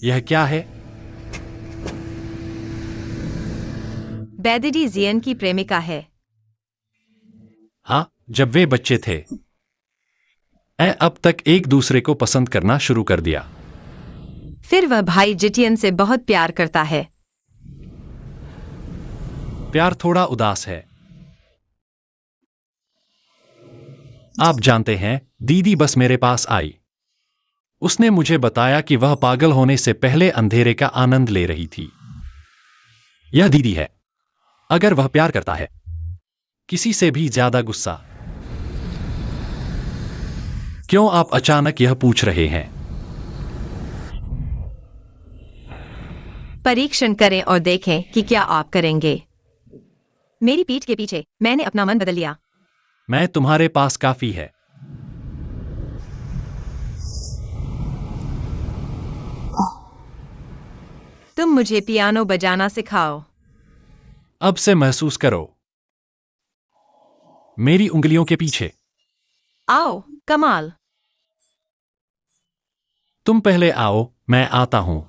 यह क्या है? बैदिडी जियन की प्रेमिका है। हाँ, जब वे बच्चे थे। अब तक एक दूसरे को पसंद करना शुरू कर दिया। फिर वह भाई जिटियन से बहुत प्यार करता है। प्यार थोड़ा उदास है। आप जानते हैं, दीदी बस मेरे पास आई। उसने मुझे बताया कि वह पागल होने से पहले अंधेरे का आनंद ले रही थी। यह दीदी है। अगर वह प्यार करता है, किसी से भी ज्यादा गुस्सा। क्यों आप अचानक यह पूछ रहे हैं? परीक्षण करें और देखें कि क्या आप करेंगे। मेरी पीठ के पीछे मैंने अपना मन बदल लिया। मैं तुम्हारे पास काफी है। तुम मुझे पियानो बजाना सिखाओ। अब से महसूस करो। मेरी उंगलियों के पीछे। आओ, कमाल। तुम पहले आओ, मैं आता हूं।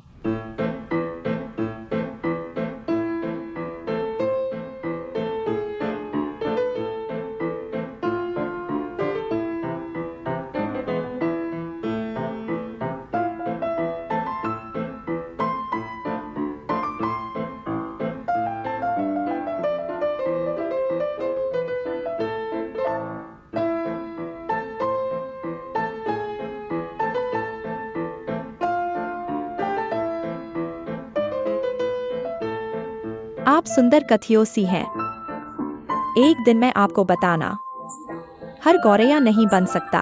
आप सुंदर कथियों सी हैं। एक दिन मैं आपको बताना, हर गौरैया नहीं बन सकता।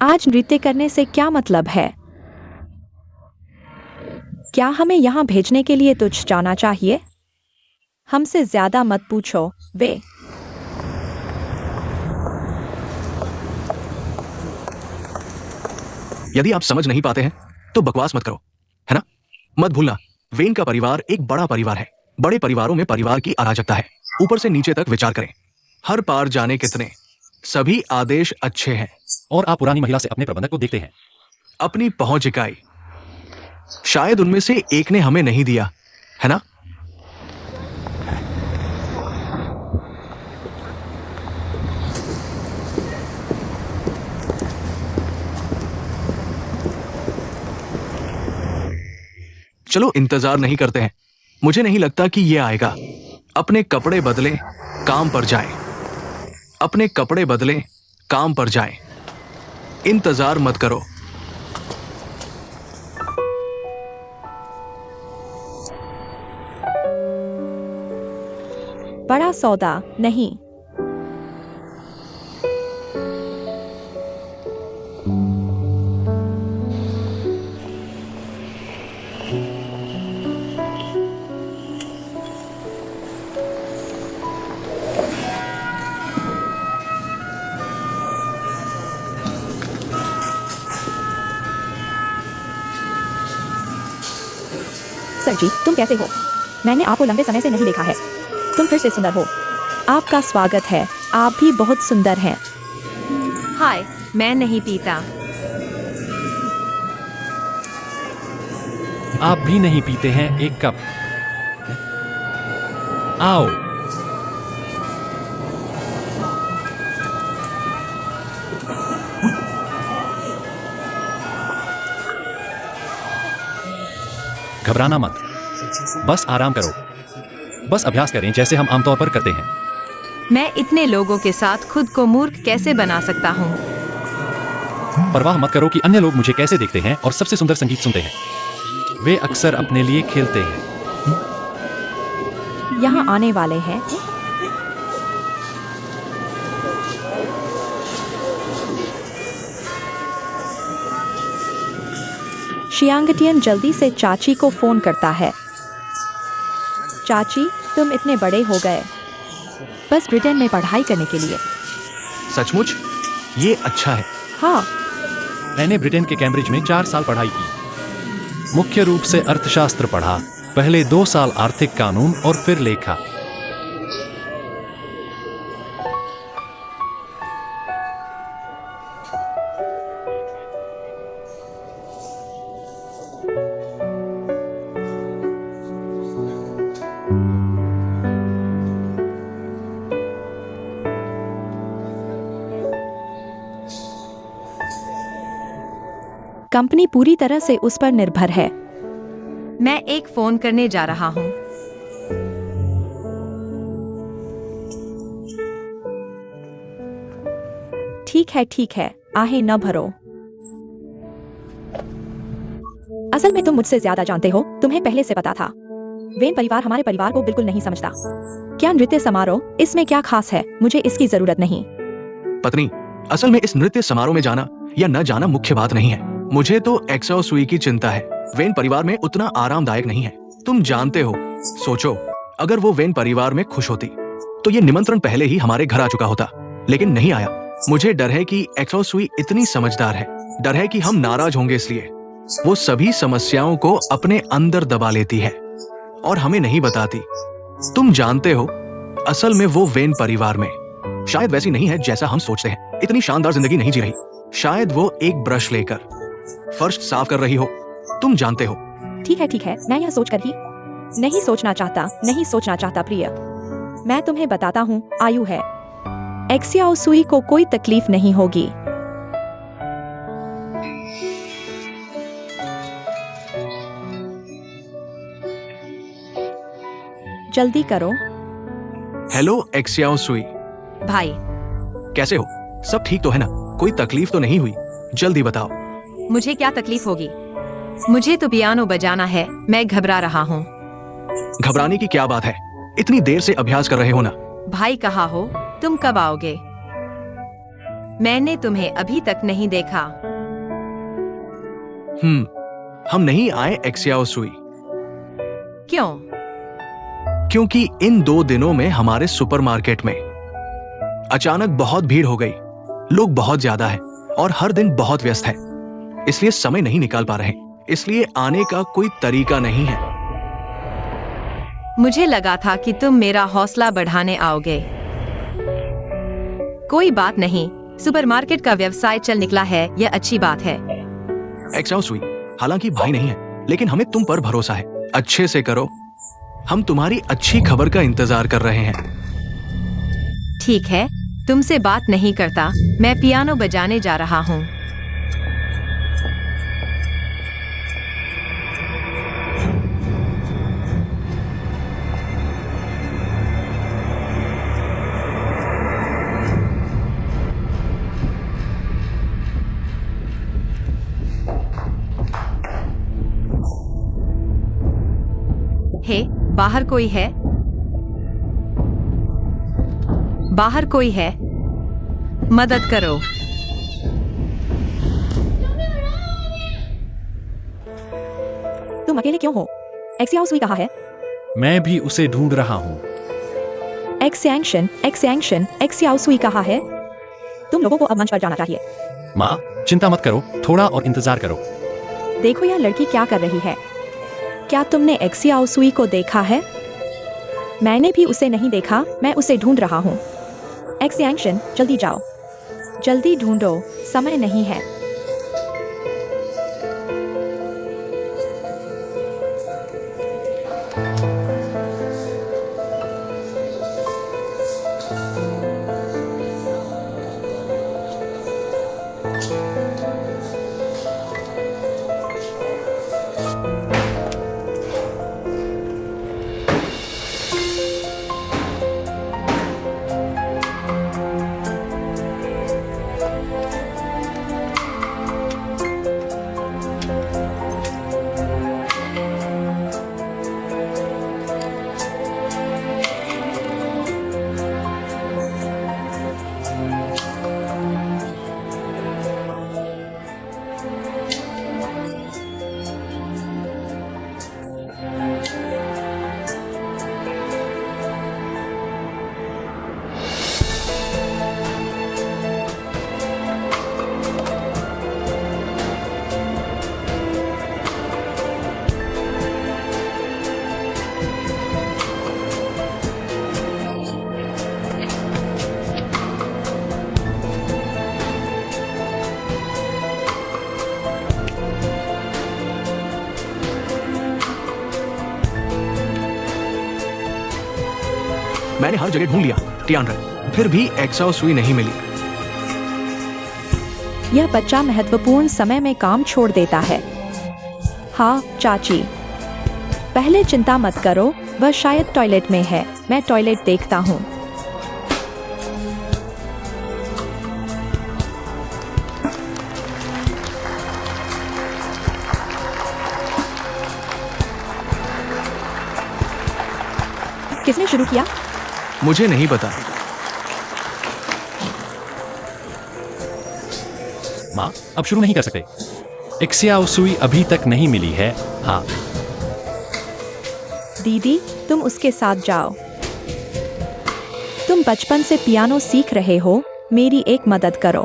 आज नृत्य करने से क्या मतलब है? क्या हमें यहाँ भेजने के लिए तुझ जाना चाहिए? हमसे ज्यादा मत पूछो, वे। यदि आप समझ नहीं पाते हैं तो बकवास मत करो, है ना? मत भूलना, वेन का परिवार एक बड़ा परिवार है। बड़े परिवारों में परिवार की अराजकता है। ऊपर से नीचे तक विचार करें। हर पार जाने कितने सभी आदेश अच्छे हैं। और आप पुरानी महिला से अपने प्रबंधक को देखते हैं। अपनी पहुंच इकाई शायद उनमें से एक ने हमें नहीं दिया, है ना? चलो इंतजार नहीं करते हैं। मुझे नहीं लगता कि यह आएगा। अपने कपड़े बदलें, काम पर जाएं। अपने कपड़े बदलें, काम पर जाएं। इंतजार मत करो। बड़ा सौदा नहीं। सर जी, तुम कैसे हो? मैंने आपको लंबे समय से नहीं देखा है। तुम फिर से सुंदर हो। आपका स्वागत है। आप भी बहुत सुंदर हैं। हाय, मैं नहीं पीता। आप भी नहीं पीते हैं एक कप? आओ। घबराना मत। बस आराम करो। बस अभ्यास करें जैसे हम आमतौर पर करते हैं। मैं इतने लोगों के साथ खुद को मूर्ख कैसे बना सकता हूँ? परवाह मत करो कि अन्य लोग मुझे कैसे देखते हैं और सबसे सुंदर संगीत सुनते हैं। वे अक्सर अपने लिए खेलते हैं। यहाँ आने वाले हैं। शियांगटियन जल्दी से चाची को फोन करता है। चाची, तुम इतने बड़े हो गए, बस ब्रिटेन में पढ़ाई करने के लिए। सचमुच ये अच्छा है। हाँ, मैंने ब्रिटेन के कैम्ब्रिज में 4 साल पढ़ाई की। मुख्य रूप से अर्थशास्त्र पढ़ा, पहले 2 साल आर्थिक कानून और फिर लेखा। कंपनी पूरी तरह से उस पर निर्भर है। मैं एक फोन करने जा रहा हूँ। ठीक है, आहे न भरो। असल में तुम मुझसे ज्यादा जानते हो, तुम्हें पहले से पता था। वेन परिवार हमारे परिवार को बिल्कुल नहीं समझता। क्या नृत्य समारोह, इसमें क्या खास है? मुझे इसकी जरूरत नहीं। पत्नी, असल में इस नृत्य समारोह में जाना या न जाना मुख्य बात नहीं है। मुझे तो एक्सो सुई की चिंता है। वेन परिवार में उतना आरामदायक नहीं है, तुम जानते हो। सोचो, अगर वो वेन परिवार में खुश होती तो ये निमंत्रण पहले ही हमारे घर आ चुका होता, लेकिन नहीं आया। मुझे डर है कि एक्सो सुई इतनी समझदार है, डर है कि हम नाराज होंगे, इसलिए वो सभी समस्याओं को अपने अंदर दबा लेती है और हमें नहीं बताती। तुम जानते हो, असल में वो वेन परिवार में शायद वैसी नहीं है जैसा हम सोचते हैं। इतनी शानदार जिंदगी नहीं जी रही। शायद वो एक ब्रश लेकर फर्श साफ कर रही हो, तुम जानते हो। ठीक है, मैं यह सोचकर ही नहीं सोचना चाहता प्रिय। मैं तुम्हें बताता हूँ, आयु है। एक्सियाओ सुई को कोई तकलीफ नहीं होगी। जल्दी करो। हेलो एक्सियाओ सुई, भाई, कैसे हो? सब ठीक तो है ना? कोई तकलीफ तो नहीं हुई? जल्दी बताओ। मुझे क्या तकलीफ होगी? मुझे तो पियानो बजाना है। मैं घबरा रहा हूँ। घबराने की क्या बात है? इतनी देर से अभ्यास कर रहे हो ना। भाई कहाँ हो? तुम कब आओगे? मैंने तुम्हें अभी तक नहीं देखा। हम नहीं आए एक्सियाओ सुई, क्यों? क्योंकि इन 2 दिनों में हमारे सुपरमार्केट में अचानक बहुत भीड़ हो गई। लोग बहुत ज्यादा हैं और हर दिन बहुत व्यस्त है, इसलिए समय नहीं निकाल पा रहे। इसलिए आने का कोई तरीका नहीं है। मुझे लगा था कि तुम मेरा हौसला बढ़ाने आओगे। कोई बात नहीं, सुपरमार्केट का व्यवसाय चल निकला है, यह अच्छी बात है। एक्साओ सुई, हालांकि भाई नहीं है, लेकिन हमें तुम पर भरोसा है। अच्छे से करो, हम तुम्हारी अच्छी खबर का इंतजार कर रहे हैं। ठीक है, तुमसे बात नहीं करता। मैं पियानो बजाने जा रहा हूँ। हे, बाहर कोई है? बाहर कोई है? मदद करो। तुम अकेले क्यों हो? एक्सियाओ सुई कहाँ है? मैं भी उसे ढूंढ रहा हूँ। एक्सियाओ सुई कहाँ है? तुम लोगों को अब मंच पर जाना चाहिए। माँ, चिंता मत करो, थोड़ा और इंतजार करो। देखो यह लड़की क्या कर रही है। क्या तुमने एक्सियाओ सुई को देखा है? मैंने भी उसे नहीं देखा, मैं उसे ढूंढ रहा हूँ। एक्सियांशन, जल्दी जाओ, जल्दी ढूंढो, समय नहीं है। मैंने हर जगह ढूंढ लिया, टियानरन, फिर भी एक्साओ सुई नहीं मिली। यह बच्चा महत्वपूर्ण समय में काम छोड़ देता है। हाँ चाची, पहले चिंता मत करो, वह शायद टॉयलेट में है। मैं टॉयलेट देखता हूँ। किसने शुरू किया? मुझे नहीं पता। माँ, अब शुरू नहीं कर सकते। एक्सियाओ सुई अभी तक नहीं मिली है। हाँ, दीदी, तुम उसके साथ जाओ। तुम बचपन से पियानो सीख रहे हो, मेरी एक मदद करो।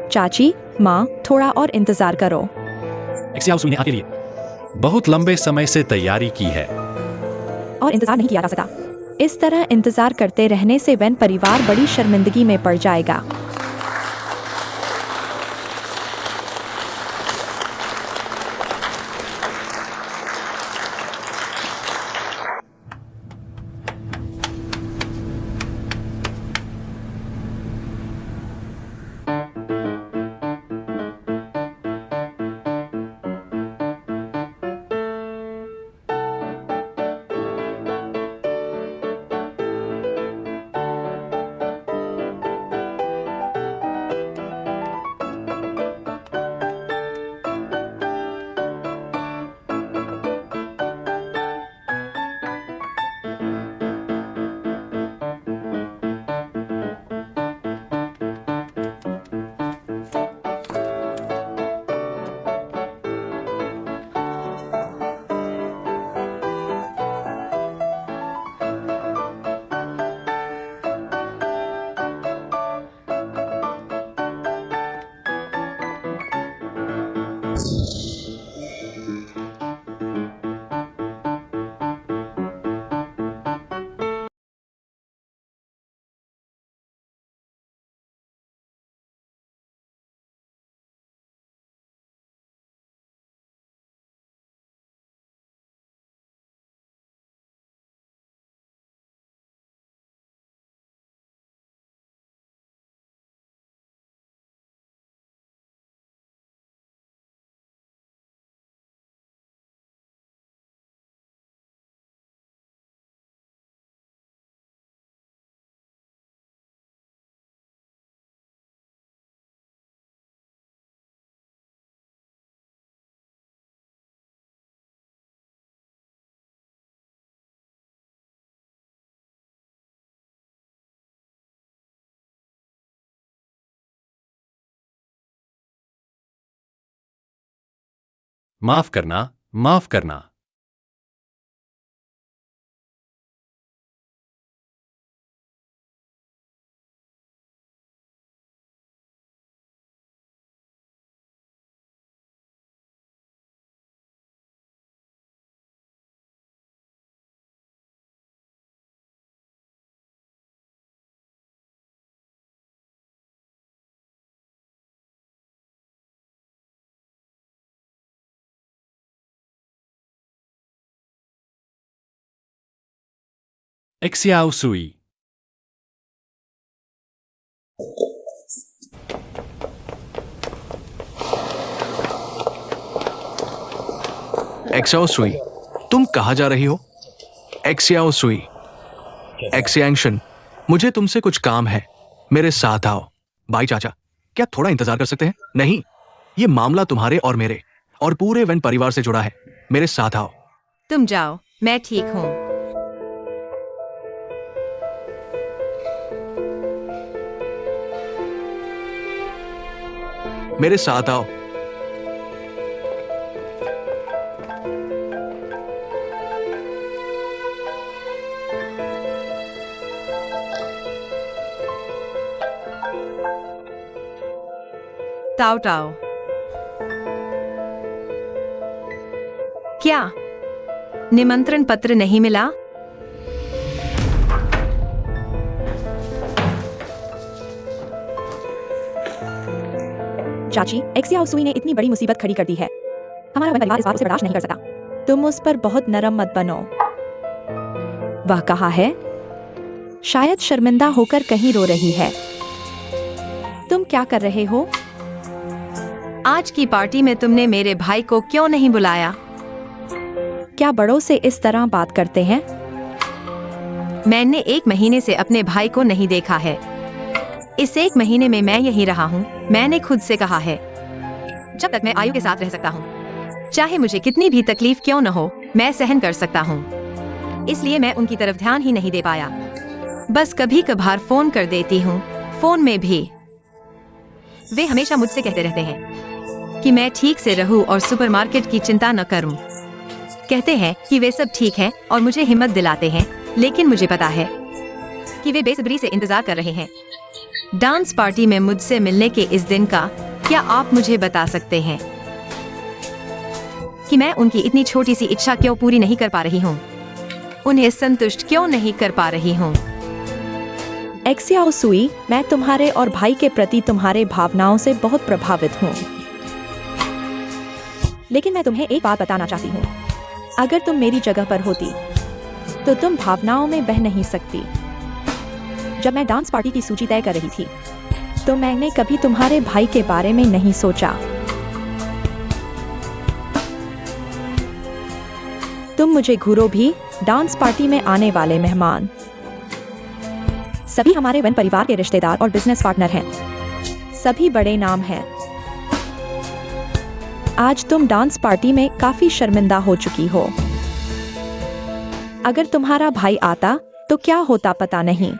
चाची, माँ, थोड़ा और इंतजार करो। एक्सियाओ सुई ने आपके लिए बहुत लंबे समय से तैयारी की है। और इंतजार नहीं किया जा सकता। इस तरह इंतजार करते रहने से वेन परिवार बड़ी शर्मिंदगी में पड़ जाएगा। माफ करना, माफ करना। एक्सियाओ सुई। एक्साओ सुई, तुम कहाँ जा रही हो? एक्सियाओ सुई, एक्सियांशन, मुझे तुमसे कुछ काम है, मेरे साथ आओ। भाई चाचा, क्या थोड़ा इंतजार कर सकते हैं? नहीं, ये मामला तुम्हारे और मेरे और पूरे वेन परिवार से जुड़ा है। मेरे साथ आओ। तुम जाओ, मैं ठीक हूँ। मेरे साथ आओ। ताओ ताओ। क्या निमंत्रण पत्र नहीं मिला? चाची, एक्सियाओ सुई ने इतनी बड़ी मुसीबत खड़ी कर दी है। हमारा परिवार इस बात उसे बर्दाश्त नहीं कर सकता। तुम उस पर बहुत नरम मत बनो। वह कहाँ है? शायद शर्मिंदा होकर कहीं रो रही है। तुम क्या कर रहे हो? आज की पार्टी में तुमने मेरे भाई को क्यों नहीं बुलाया? क्या बड़ों से इस तरह बात करते हैं? मैंने 1 महीने से अपने भाई को नहीं देखा है। इस 1 महीने में मैं यहीं रहा हूँ। मैंने खुद से कहा है, जब तक मैं आयु के साथ रह सकता हूँ, चाहे मुझे कितनी भी तकलीफ क्यों न हो, मैं सहन कर सकता हूँ। इसलिए मैं उनकी तरफ ध्यान ही नहीं दे पाया। बस कभी कभार फोन कर देती हूँ। फोन में भी वे हमेशा मुझसे कहते रहते हैं कि मैं ठीक से रहूं और सुपरमार्केट की चिंता न करूं। कहते हैं कि वे सब ठीक है और मुझे हिम्मत दिलाते हैं, लेकिन मुझे पता है कि वे बेसब्री से इंतजार कर रहे हैं डांस पार्टी में मुझसे मिलने के इस दिन का। क्या आप मुझे बता सकते हैं कि मैं उनकी इतनी छोटी सी इच्छा क्यों पूरी नहीं कर पा रही हूँ? उन्हें संतुष्ट क्यों नहीं कर पा रही हूँ? एक्सियाओ सुई, मैं तुम्हारे और भाई के प्रति तुम्हारे भावनाओं से बहुत प्रभावित हूँ। लेकिन मैं तुम्हें एक बात बताना चाहती हूँ। अगर तुम मेरी जगह पर होती तो तुम भावनाओं में बह नहीं सकती। जब मैं डांस पार्टी की सूची तय कर रही थी तो मैंने कभी तुम्हारे भाई के बारे में नहीं सोचा। तुम मुझे घूरो भी, डांस पार्टी में आने वाले मेहमान सभी हमारे वन परिवार के रिश्तेदार और बिजनेस पार्टनर हैं। सभी बड़े नाम हैं। आज तुम डांस पार्टी में काफी शर्मिंदा हो चुकी हो। अगर तुम्हारा भाई आता तो क्या होता पता नहीं।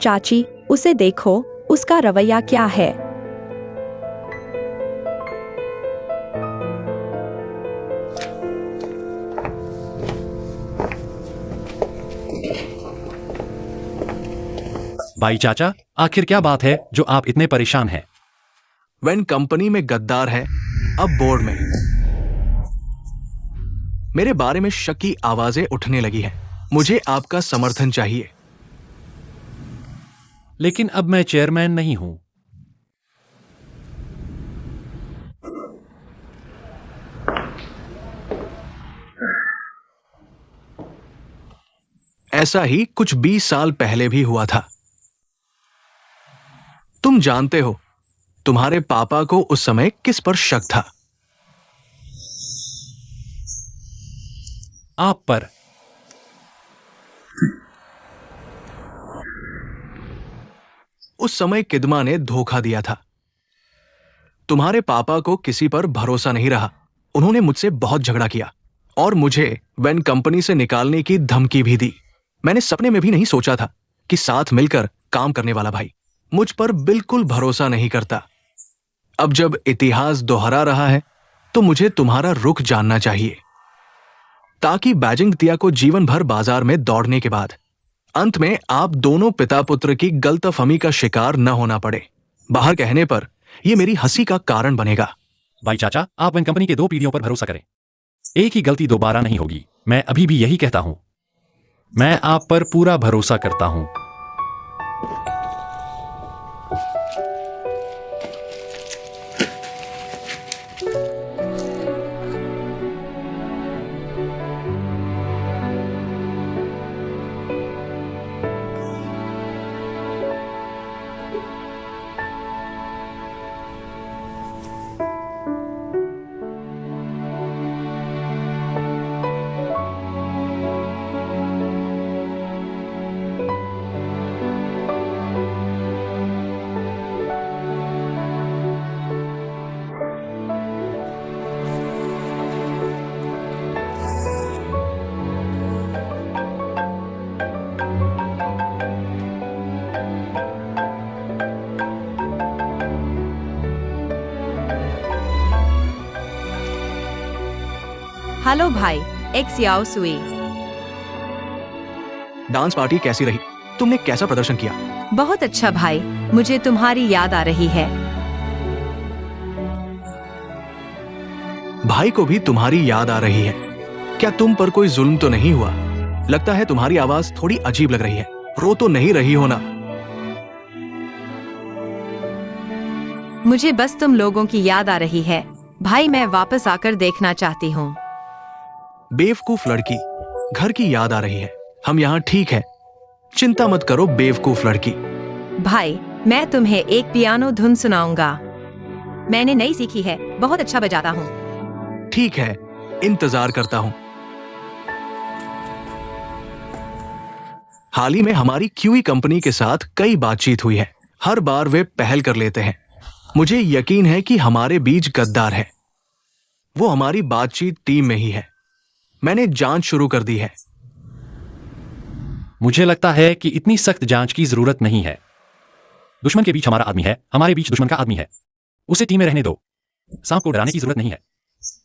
चाची, उसे देखो, उसका रवैया क्या है? भाई चाचा, आखिर क्या बात है जो आप इतने परेशान हैं? वेन कंपनी में गद्दार है, अब बोर्ड में मेरे बारे में शक की आवाजें उठने लगी हैं। मुझे आपका समर्थन चाहिए। लेकिन अब मैं चेयरमैन नहीं हूं। ऐसा ही कुछ 20 साल पहले भी हुआ था। तुम जानते हो तुम्हारे पापा को उस समय किस पर शक था? आप पर। उस समय किदमा ने धोखा दिया था। तुम्हारे पापा को किसी पर भरोसा नहीं रहा। उन्होंने मुझसे बहुत झगड़ा किया और मुझे वेन कंपनी से निकालने की धमकी भी दी। मैंने सपने में भी नहीं सोचा था कि साथ मिलकर काम करने वाला भाई मुझ पर बिल्कुल भरोसा नहीं करता। अब जब इतिहास दोहरा रहा है तो मुझे तुम्हारा रुख जानना चाहिए, ताकि बैजिंग तिया को जीवन भर बाजार में दौड़ने के बाद अंत में आप दोनों पिता पुत्र की गलतफहमी का शिकार न होना पड़े। बाहर कहने पर यह मेरी हंसी का कारण बनेगा। भाई चाचा, आप वन कंपनी के 2 पीढ़ियों पर भरोसा करें। एक ही गलती दोबारा नहीं होगी। मैं अभी भी यही कहता हूं। मैं आप पर पूरा भरोसा करता हूं। हेलो भाई, एक्सियाओ सुई। डांस पार्टी कैसी रही? तुमने कैसा प्रदर्शन किया? बहुत अच्छा भाई, मुझे तुम्हारी याद आ रही है। भाई को भी तुम्हारी याद आ रही है। क्या तुम पर कोई जुल्म तो नहीं हुआ? लगता है तुम्हारी आवाज थोड़ी अजीब लग रही है। रो तो नहीं रही हो ना? मुझे बस तुम लोगों की याद आ रही है। भाई, मैं वापस आकर देखना चाहती हूँ। बेवकूफ लड़की, घर की याद आ रही है। हम यहाँ ठीक है, चिंता मत करो बेवकूफ लड़की। भाई, मैं तुम्हें एक पियानो धुन सुनाऊंगा। मैंने नई सीखी है, बहुत अच्छा बजाता हूँ। ठीक है, इंतजार करता हूं। हाल ही में हमारी क्यूई कंपनी के साथ कई बातचीत हुई है। हर बार वे पहल कर लेते हैं। मुझे यकीन है कि हमारे बीच गद्दार है। वो हमारी बातचीत टीम में ही है। मैंने जांच शुरू कर दी है। मुझे लगता है कि इतनी सख्त जांच की जरूरत नहीं है। दुश्मन के बीच हमारा आदमी है, हमारे बीच दुश्मन का आदमी है। उसे टीम में रहने दो। सांप को डराने की जरूरत नहीं है।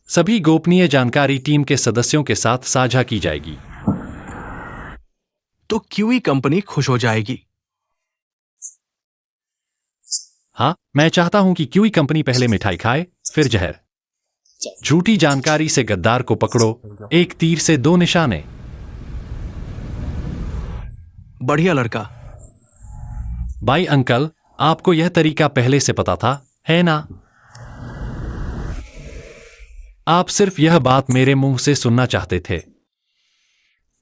सभी गोपनीय जानकारी टीम के सदस्यों के साथ साझा की जाएगी। तो क्यूई कंपनी खुश हो जाएगी। हाँ, मैं चाहता हूं कि क्यूई कंपनी पहले मिठाई खाए, फिर जहर। झूठी जानकारी से गद्दार को पकड़ो, एक तीर से दो निशाने। बढ़िया लड़का। भाई अंकल, आपको यह तरीका पहले से पता था, है ना? आप सिर्फ यह बात मेरे मुंह से सुनना चाहते थे।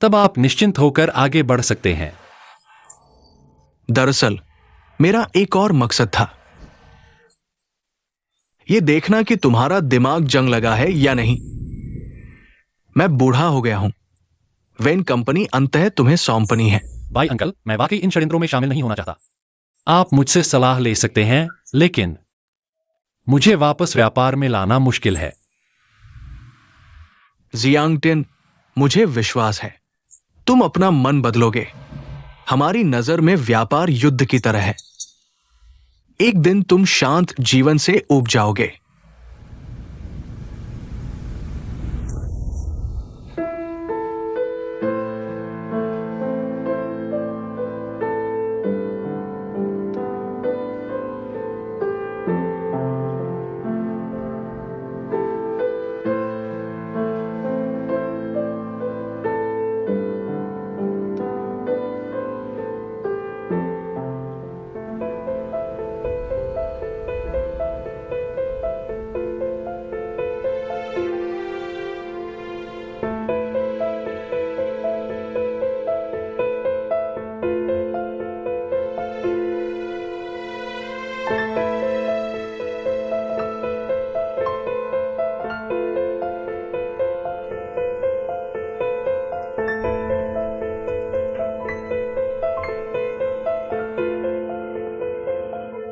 तब आप निश्चिंत होकर आगे बढ़ सकते हैं। दरअसल मेरा एक और मकसद था, यह देखना कि तुम्हारा दिमाग जंग लगा है या नहीं। मैं बूढ़ा हो गया हूं। वेन कंपनी अंततः तुम्हें सौंपनी है। भाई अंकल, मैं वाकई इन षड्यंत्रों में शामिल नहीं होना चाहता। आप मुझसे सलाह ले सकते हैं, लेकिन मुझे वापस व्यापार में लाना मुश्किल है। जियांगटिन, मुझे विश्वास है तुम अपना मन बदलोगे। हमारी नजर में व्यापार युद्ध की तरह है। एक दिन तुम शांत जीवन से ऊब जाओगे।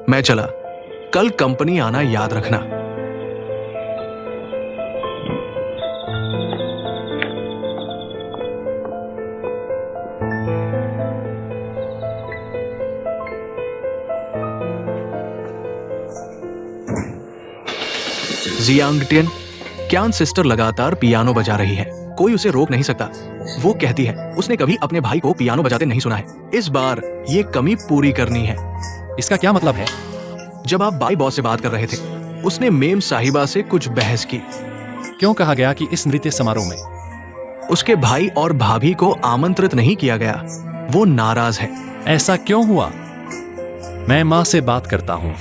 मैं चला। कल कंपनी आना याद रखना। जियांगटिन, क्यान सिस्टर लगातार पियानो बजा रही है। कोई उसे रोक नहीं सकता। वो कहती है उसने कभी अपने भाई को पियानो बजाते नहीं सुना है। इस बार ये कमी पूरी करनी है। इसका क्या मतलब है? जब आप बाई बॉस से बात कर रहे थे, उसने मेम साहिबा से कुछ बहस की। क्यों कहा गया कि इस नृत्य समारोह में उसके भाई और भाभी को आमंत्रित नहीं किया गया। वो नाराज है। ऐसा क्यों हुआ? मैं मां से बात करता हूं।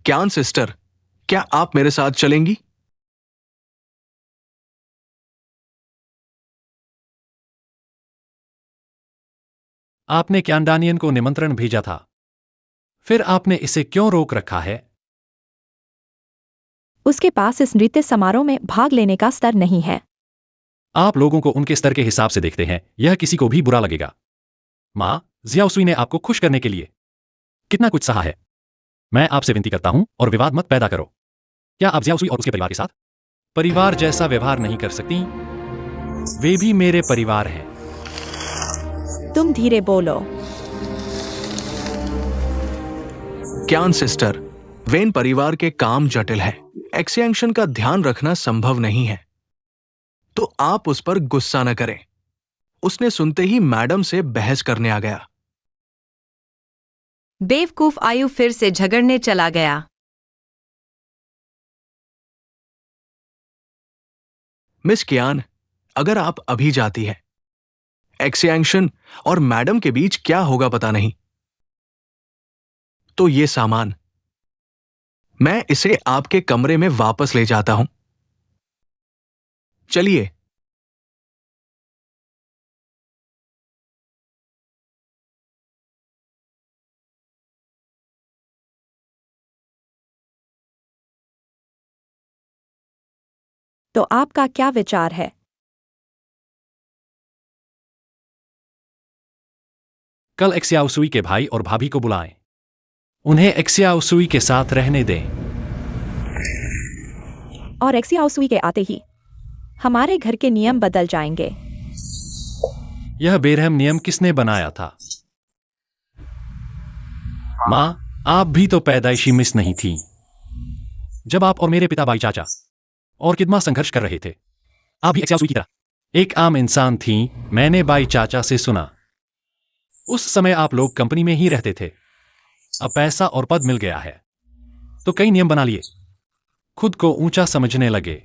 क्यान सिस्टर, क्या आप मेरे साथ चलेंगी? आपने क्यांडानियन को निमंत्रण भेजा था, फिर आपने इसे क्यों रोक रखा है? उसके पास इस नृत्य समारोह में भाग लेने का स्तर नहीं है। आप लोगों को उनके स्तर के हिसाब से देखते हैं, यह किसी को भी बुरा लगेगा। मां, जियाओसुई ने आपको खुश करने के लिए कितना कुछ सहा है। मैं आपसे विनती करता हूं और विवाद मत पैदा करो। क्या आप जियाओसुई और उसके परिवार के साथ परिवार जैसा व्यवहार नहीं कर सकती? वे भी मेरे परिवार हैं। तुम धीरे बोलो। क्यान सिस्टर, वेन परिवार के काम जटिल है, एक्सयांशन का ध्यान रखना संभव नहीं है, तो आप उस पर गुस्सा न करें। उसने सुनते ही मैडम से बहस करने आ गया। बेवकूफ आयु फिर से झगड़ने चला गया। मिस कियान, अगर आप अभी जाती है, एक्सयांशन और मैडम के बीच क्या होगा पता नहीं। तो ये सामान मैं इसे आपके कमरे में वापस ले जाता हूं। चलिए। तो आपका क्या विचार है? कल एक्सियाओसुई के भाई और भाभी को बुलाएं। उन्हें एक्सियाओसुई के साथ रहने दें। और एक्सियाओसुई के आते ही हमारे घर के नियम बदल जाएंगे। यह बेरहम नियम किसने बनाया था? माँ, आप भी तो पैदाइशी मिस नहीं थी जब आप और मेरे पिता बाई चाचा और किदमा संघर्ष कर रहे थे। आप भी एक्सियाओसुई की तरह एक आम इंसान थी। मैंने बाई चाचा से सुना। उस समय आप लोग कंपनी में ही रहते थे। अब पैसा और पद मिल गया है तो कई नियम बना लिए। खुद को ऊंचा समझने लगे।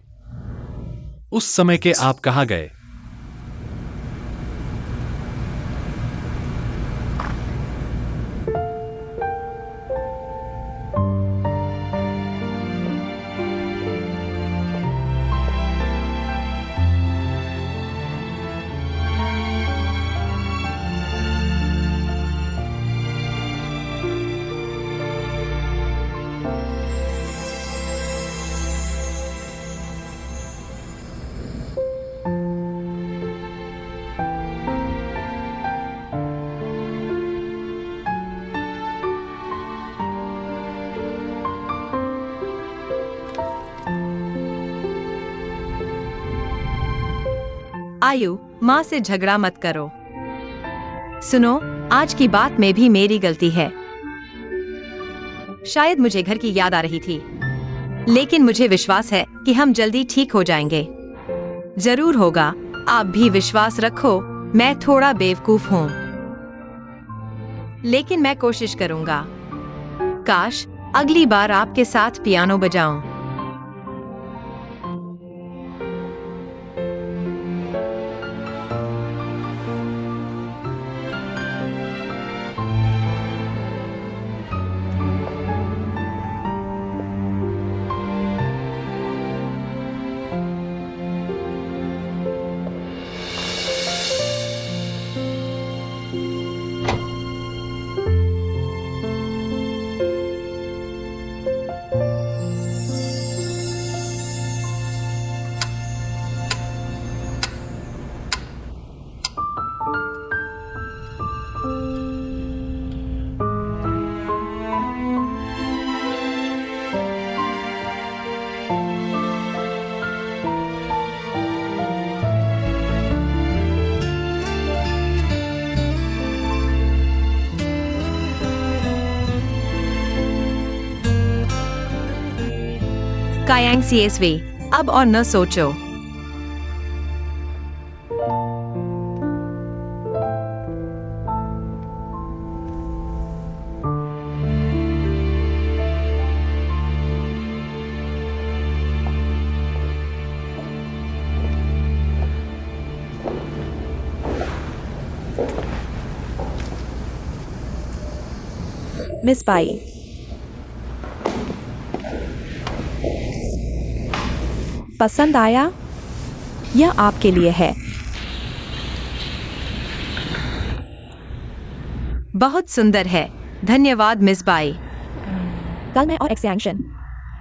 उस समय के आप कहां गए? आयु, माँ से झगड़ा मत करो। सुनो, आज की बात में भी मेरी गलती है। शायद मुझे घर की याद आ रही थी, लेकिन मुझे विश्वास है कि हम जल्दी ठीक हो जाएंगे। जरूर होगा। आप भी विश्वास रखो। मैं थोड़ा बेवकूफ हूँ, लेकिन मैं कोशिश करूंगा। काश अगली बार आपके साथ पियानो बजाऊं। कायांग सीएसवी, अब और न सोचो। मिस बाई, पसंद आया? यह आपके लिए है। बहुत सुंदर है। धन्यवाद मिस बाई। कल मैं और एक्सयांशन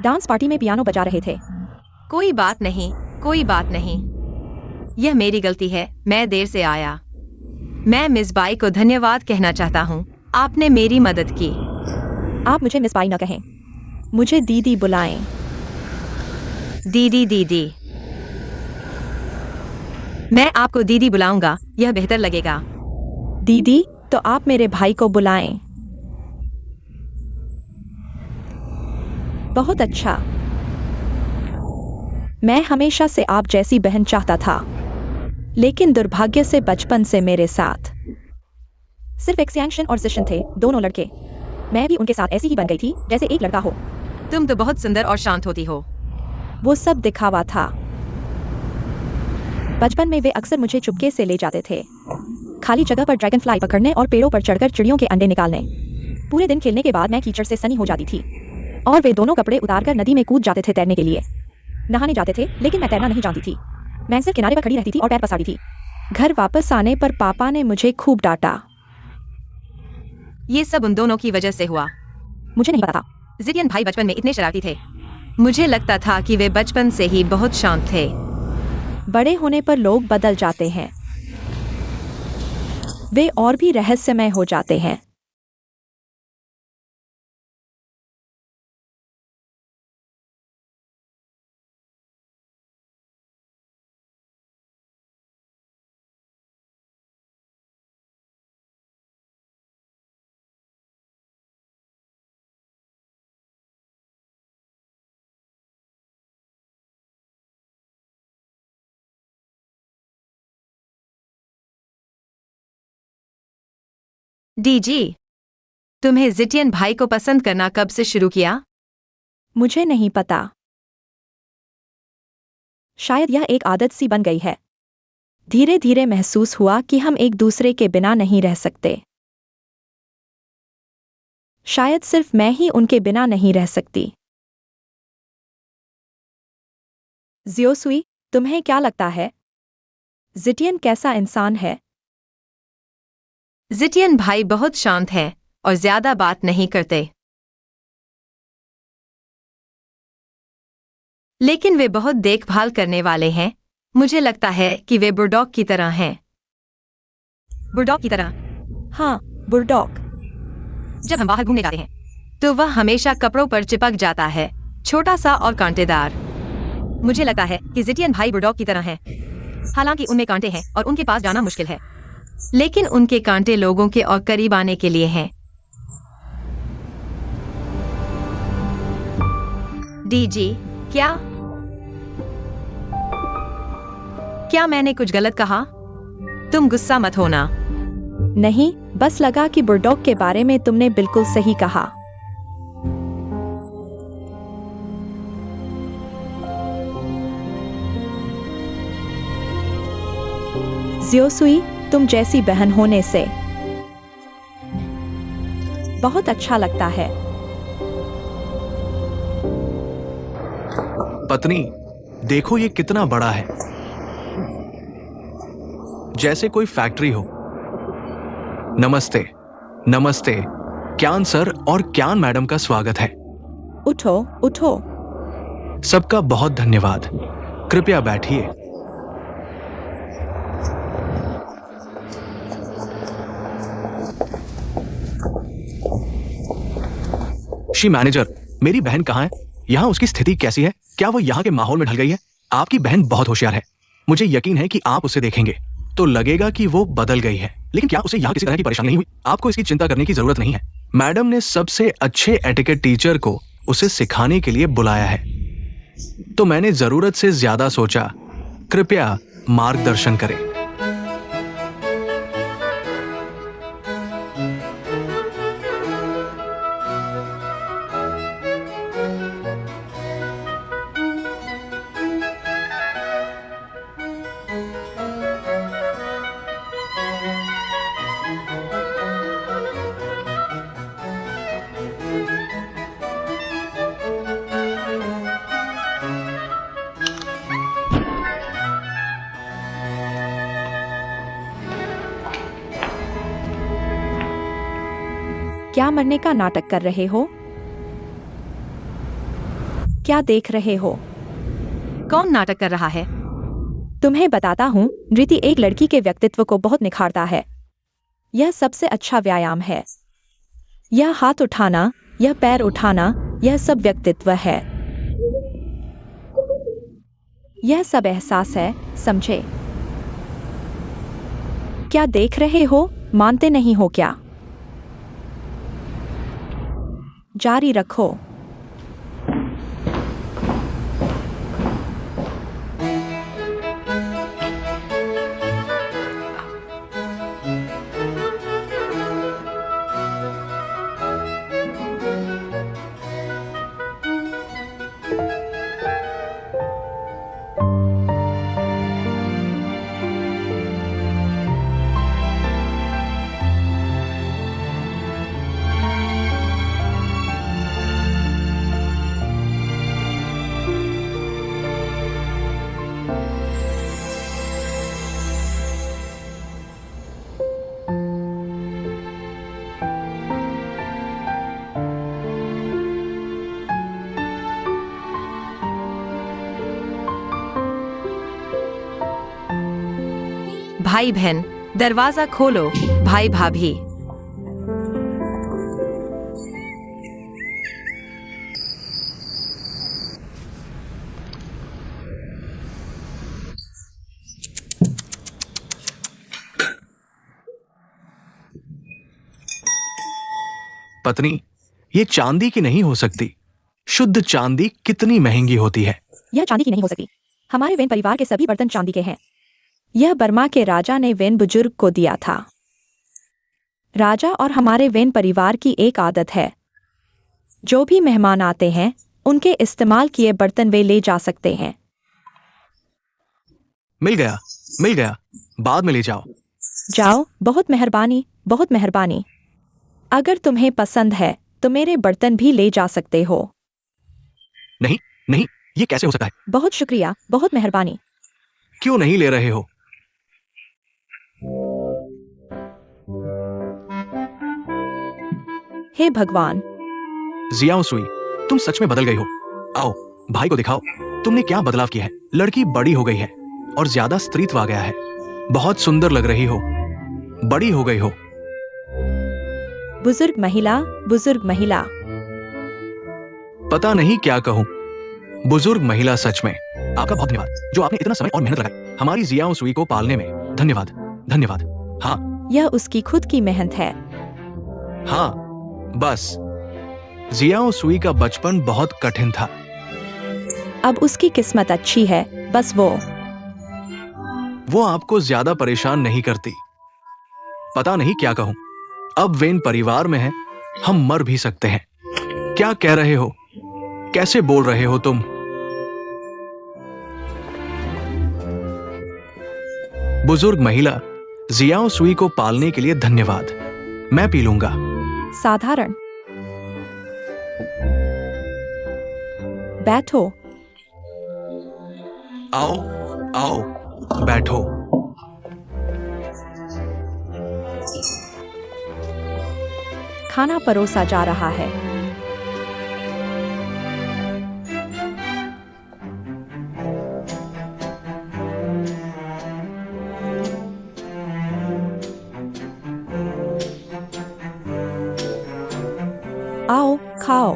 डांस पार्टी में पियानो बजा रहे थे। कोई बात नहीं, कोई बात नहीं। यह मेरी गलती है, मैं देर से आया। मैं मिस बाई को धन्यवाद कहना चाहता हूँ। आपने मेरी मदद की। आप मुझे मिस बाई न कहें, मुझे दीदी बुलाएं। दीदी दीदी। मैं आपको दीदी बुलाऊंगा, यह बेहतर लगेगा। दीदी, तो आप मेरे भाई को बुलाएं। बहुत अच्छा। मैं हमेशा से आप जैसी बहन चाहता था, लेकिन दुर्भाग्य से बचपन से मेरे साथ सिर्फ एक्सयांशन और जिशन थे, दोनों लड़के। मैं भी उनके साथ ऐसी ही बन गई थी जैसे एक लड़का हो। तुम तो बहुत सुंदर और शांत होती हो। वो सब दिखावा था। बचपन में वे अक्सर मुझे चुपके से ले जाते थे, खाली जगह पर ड्रैगन फ्लाई पकड़ने और पेड़ों पर चढ़कर चिड़ियों के अंडे निकालने। पूरे दिन खेलने के बाद मैं कीचड़ से सनी हो जाती थी और वे दोनों कपड़े उतारकर नदी में कूद जाते थे तैरने के लिए। नहाने जाते थे, लेकिन मैं तैरना नहीं जानती थी। मैं सिर्फ किनारे पर खड़ी रहती थी और पैर पसारती थी। घर वापस आने पर पापा ने मुझे खूब डांटा। ये सब उन दोनों की वजह से हुआ। मुझे नहीं पता। जिडियन भाई बचपन में इतने शरारती थे। मुझे लगता था कि वे बचपन से ही बहुत शांत थे। बड़े होने पर लोग बदल जाते हैं, वे और भी रहस्यमय हो जाते हैं। डीजी, तुम्हें जिडियन भाई को पसंद करना कब से शुरू किया? मुझे नहीं पता। शायद यह एक आदत सी बन गई है। धीरे धीरे महसूस हुआ कि हम एक दूसरे के बिना नहीं रह सकते। शायद सिर्फ मैं ही उनके बिना नहीं रह सकती। जियोसुई, तुम्हें क्या लगता है? जिडियन कैसा इंसान है? जिडियन भाई बहुत शांत है और ज्यादा बात नहीं करते, लेकिन वे बहुत देखभाल करने वाले हैं। मुझे लगता है कि वे बुलडॉग की तरह हैं। बुलडॉग की तरह? हाँ, बुलडॉग। जब हम बाहर घूमने जाते हैं तो वह हमेशा कपड़ों पर चिपक जाता है, छोटा सा और कांटेदार। मुझे लगता है कि जिडियन भाई बुलडॉग की तरह हैं। हालांकि उनमें कांटे हैं और उनके पास जाना मुश्किल है, लेकिन उनके कांटे लोगों के और करीब आने के लिए हैं। डीजी, क्या मैंने कुछ गलत कहा? तुम गुस्सा मत होना। नहीं, बस लगा कि बुलडॉग के बारे में तुमने बिल्कुल सही कहा। जियोसुई, तुम जैसी बहन होने से बहुत अच्छा लगता है। पत्नी, देखो ये कितना बड़ा है, जैसे कोई फैक्ट्री हो। नमस्ते। नमस्ते क्यान सर और क्यान मैडम का स्वागत है। उठो उठो। सबका बहुत धन्यवाद। कृपया बैठिए। श्री मैनेजर, मेरी बहन कहाँ है? यहाँ उसकी स्थिति कैसी है? क्या वो यहाँ के माहौल में ढल गई है? आपकी बहन बहुत होशियार है। मुझे यकीन है कि आप उसे देखेंगे तो लगेगा कि वो बदल गई है, लेकिन क्या उसे यहाँ किसी तरह की परेशानी नहीं हुई? आपको इसकी चिंता करने की जरूरत नहीं है। मैडम ने सबसे अच्छे एटिकेट टीचर को उसे सिखाने के लिए बुलाया है, तो मैंने जरूरत से ज्यादा सोचा। कृपया मार्गदर्शन करें। क्या मरने का नाटक कर रहे हो? क्या देख रहे हो? कौन नाटक कर रहा है? तुम्हें बताता हूँ, नृत्य एक लड़की के व्यक्तित्व को बहुत निखारता है। यह सबसे अच्छा व्यायाम है। यह हाथ उठाना, यह पैर उठाना, यह सब व्यक्तित्व है। यह सब एहसास है, समझे? क्या देख रहे हो? मानते नहीं हो क्या? जारी रखो। भाई बहन, दरवाजा खोलो। भाई भाभी। पत्नी, ये चांदी की नहीं हो सकती। शुद्ध चांदी कितनी महंगी होती है। यह चांदी की नहीं हो सकती। हमारे वेन परिवार के सभी बर्तन चांदी के हैं। यह बर्मा के राजा ने वेन बुजुर्ग को दिया था। राजा और हमारे वेन परिवार की एक आदत है, जो भी मेहमान आते हैं उनके इस्तेमाल किए बर्तन वे ले जा सकते हैं। मिल गया, मिल गया। बाद में ले जाओ। जाओ। बहुत मेहरबानी, बहुत मेहरबानी। अगर तुम्हें पसंद है तो मेरे बर्तन भी ले जा सकते हो। नहीं, नहीं, ये कैसे हो सकता है? बहुत शुक्रिया, बहुत मेहरबानी। क्यों नहीं ले रहे हो? हे भगवान। जियाओ सुई, तुम सच में बदल गई हो। आओ, भाई को दिखाओ तुमने क्या बदलाव किया है। लड़की बड़ी हो गई है और ज्यादा स्त्रीत्व आ गया है। बहुत सुंदर लग रही हो। बड़ी हो गई हो। बुजुर्ग महिला, बुजुर्ग महिला। पता नहीं क्या कहूं। बुजुर्ग महिला, सच में आपका बहुत धन्यवाद जो आपने इतना समय और मेहनत लगाई हमारी जियाओ सुई को पालने में। धन्यवाद, धन्यवाद। हाँ, यह उसकी खुद की मेहनत है। हाँ, बस जियाओ सुई का बचपन बहुत कठिन था। अब उसकी किस्मत अच्छी है। बस वो आपको ज्यादा परेशान नहीं करती। पता नहीं क्या कहूं। अब वेन परिवार में है, हम मर भी सकते हैं। क्या कह रहे हो? कैसे बोल रहे हो तुम? बुजुर्ग महिला, जियाओ सुई को पालने के लिए धन्यवाद। मैं पी लूंगा। साधारण। बैठो। आओ, आओ, बैठो। खाना परोसा जा रहा है। आओ, खाओ।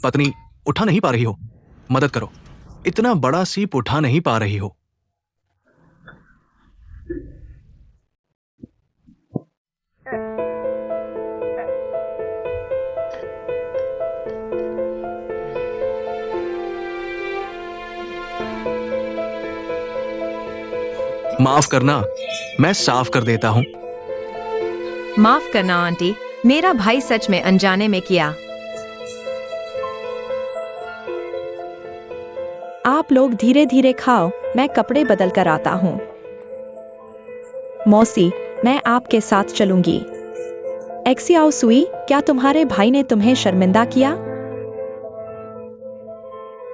पत्नी, उठा नहीं पा रही हो? मदद करो। इतना बड़ा सीप उठा नहीं पा रही हो। माफ करना, मैं साफ कर देता हूं। माफ करना आंटी, मेरा भाई सच में अनजाने में किया। आप लोग धीरे धीरे खाओ, मैं कपड़े बदल कर आता हूँ। मौसी, मैं आपके साथ चलूंगी। एक्सियाओ सुई, क्या तुम्हारे भाई ने तुम्हें शर्मिंदा किया?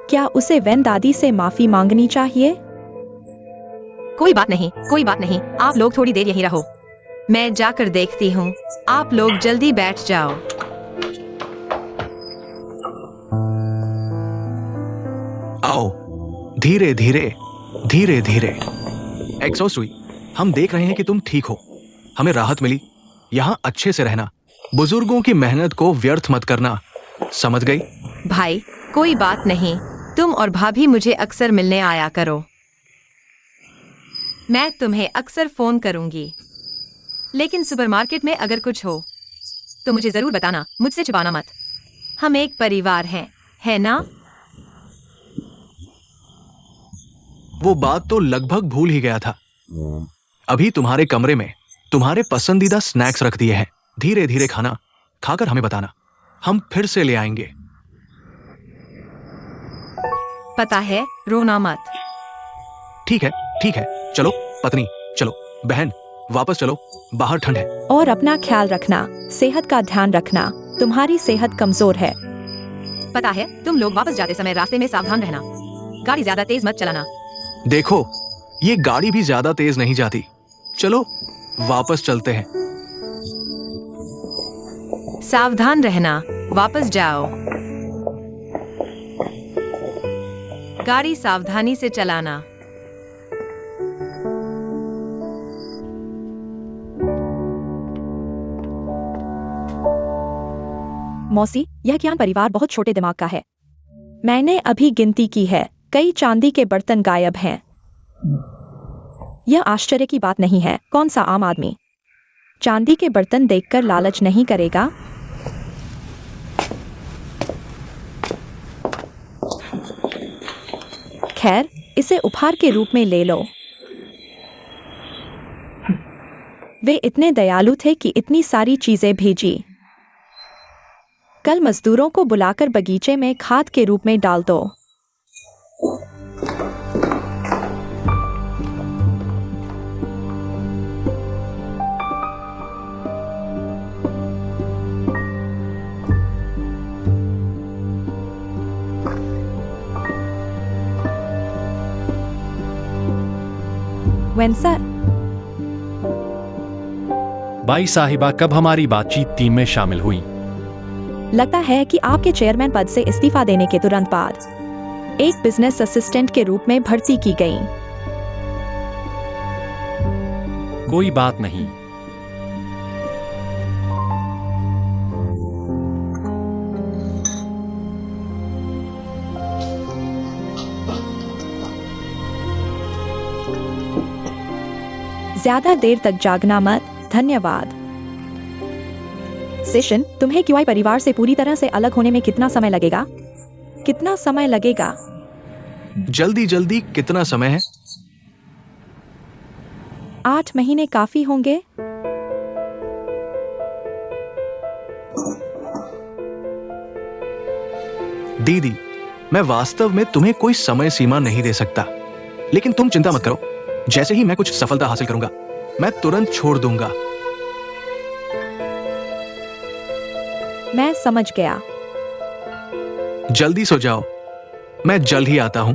क्या उसे वेन दादी से माफी मांगनी चाहिए? कोई बात नहीं, कोई बात नहीं। आप लोग थोड़ी देर यहीं रहो, मैं जाकर देखती हूँ। आप लोग जल्दी बैठ जाओ। आओ, धीरे धीरे, धीरे धीरे। एक्सो सुई, हम देख रहे हैं कि तुम ठीक हो। हमें राहत मिली। यहां अच्छे से रहना। बुजुर्गों की मेहनत को व्यर्थ मत करना। समझ गई? भाई, कोई बात नहीं। तुम और भाभी मुझे अक्सर मिलने आया करो। मैं तुम्हें अक्सर फोन करूंगी। लेकिन सुपरमार्केट में अगर कुछ हो तो मुझे जरूर बताना, मुझसे छुपाना मत। हम एक परिवार हैं, है ना? वो बात तो लगभग भूल ही गया था। अभी तुम्हारे कमरे में तुम्हारे पसंदीदा स्नैक्स रख दिए हैं। धीरे धीरे खाना, खाकर हमें बताना। हम फिर से ले आएंगे। पता है, रोना मत। ठीक है, ठीक है। चलो पत्नी, चलो। बहन, वापस चलो, बाहर ठंड है। और अपना ख्याल रखना, सेहत का ध्यान रखना। तुम्हारी सेहत कमजोर है। पता है, तुम लोग वापस जाते समय रास्ते में सावधान रहना। गाड़ी ज्यादा तेज मत चलाना। देखो, ये गाड़ी भी ज्यादा तेज नहीं जाती। चलो वापस चलते हैं। सावधान रहना, वापस जाओ। गाड़ी सावधानी से चलाना। मौसी, यह ज्ञान परिवार बहुत छोटे दिमाग का है। मैंने अभी गिनती की है, कई चांदी के बर्तन गायब हैं। यह आश्चर्य की बात नहीं है। कौन सा आम आदमी चांदी के बर्तन देखकर लालच नहीं करेगा? खैर, इसे उपहार के रूप में ले लो। वे इतने दयालु थे कि इतनी सारी चीजें भेजी। कल मजदूरों को बुलाकर बगीचे में खाद के रूप में डाल दो। वेंसर, बाई साहिबा कब हमारी बातचीत टीम में शामिल हुई? लगता है कि आपके चेयरमैन पद से इस्तीफा देने के तुरंत बाद एक बिजनेस असिस्टेंट के रूप में भर्ती की गई। कोई बात नहीं। ज्यादा देर तक जागना मत। धन्यवाद। सेशन, तुम्हें क्यूआई परिवार से पूरी तरह से अलग होने में कितना समय लगेगा? कितना समय लगेगा? जल्दी जल्दी कितना समय है? 8 महीने काफी होंगे। दीदी, मैं वास्तव में तुम्हें कोई समय सीमा नहीं दे सकता, लेकिन तुम चिंता मत करो। जैसे ही मैं कुछ सफलता हासिल करूंगा, मैं तुरंत छोड़ दूंगा। मैं समझ गया। जल्दी सो जाओ, मैं जल्द ही आता हूं।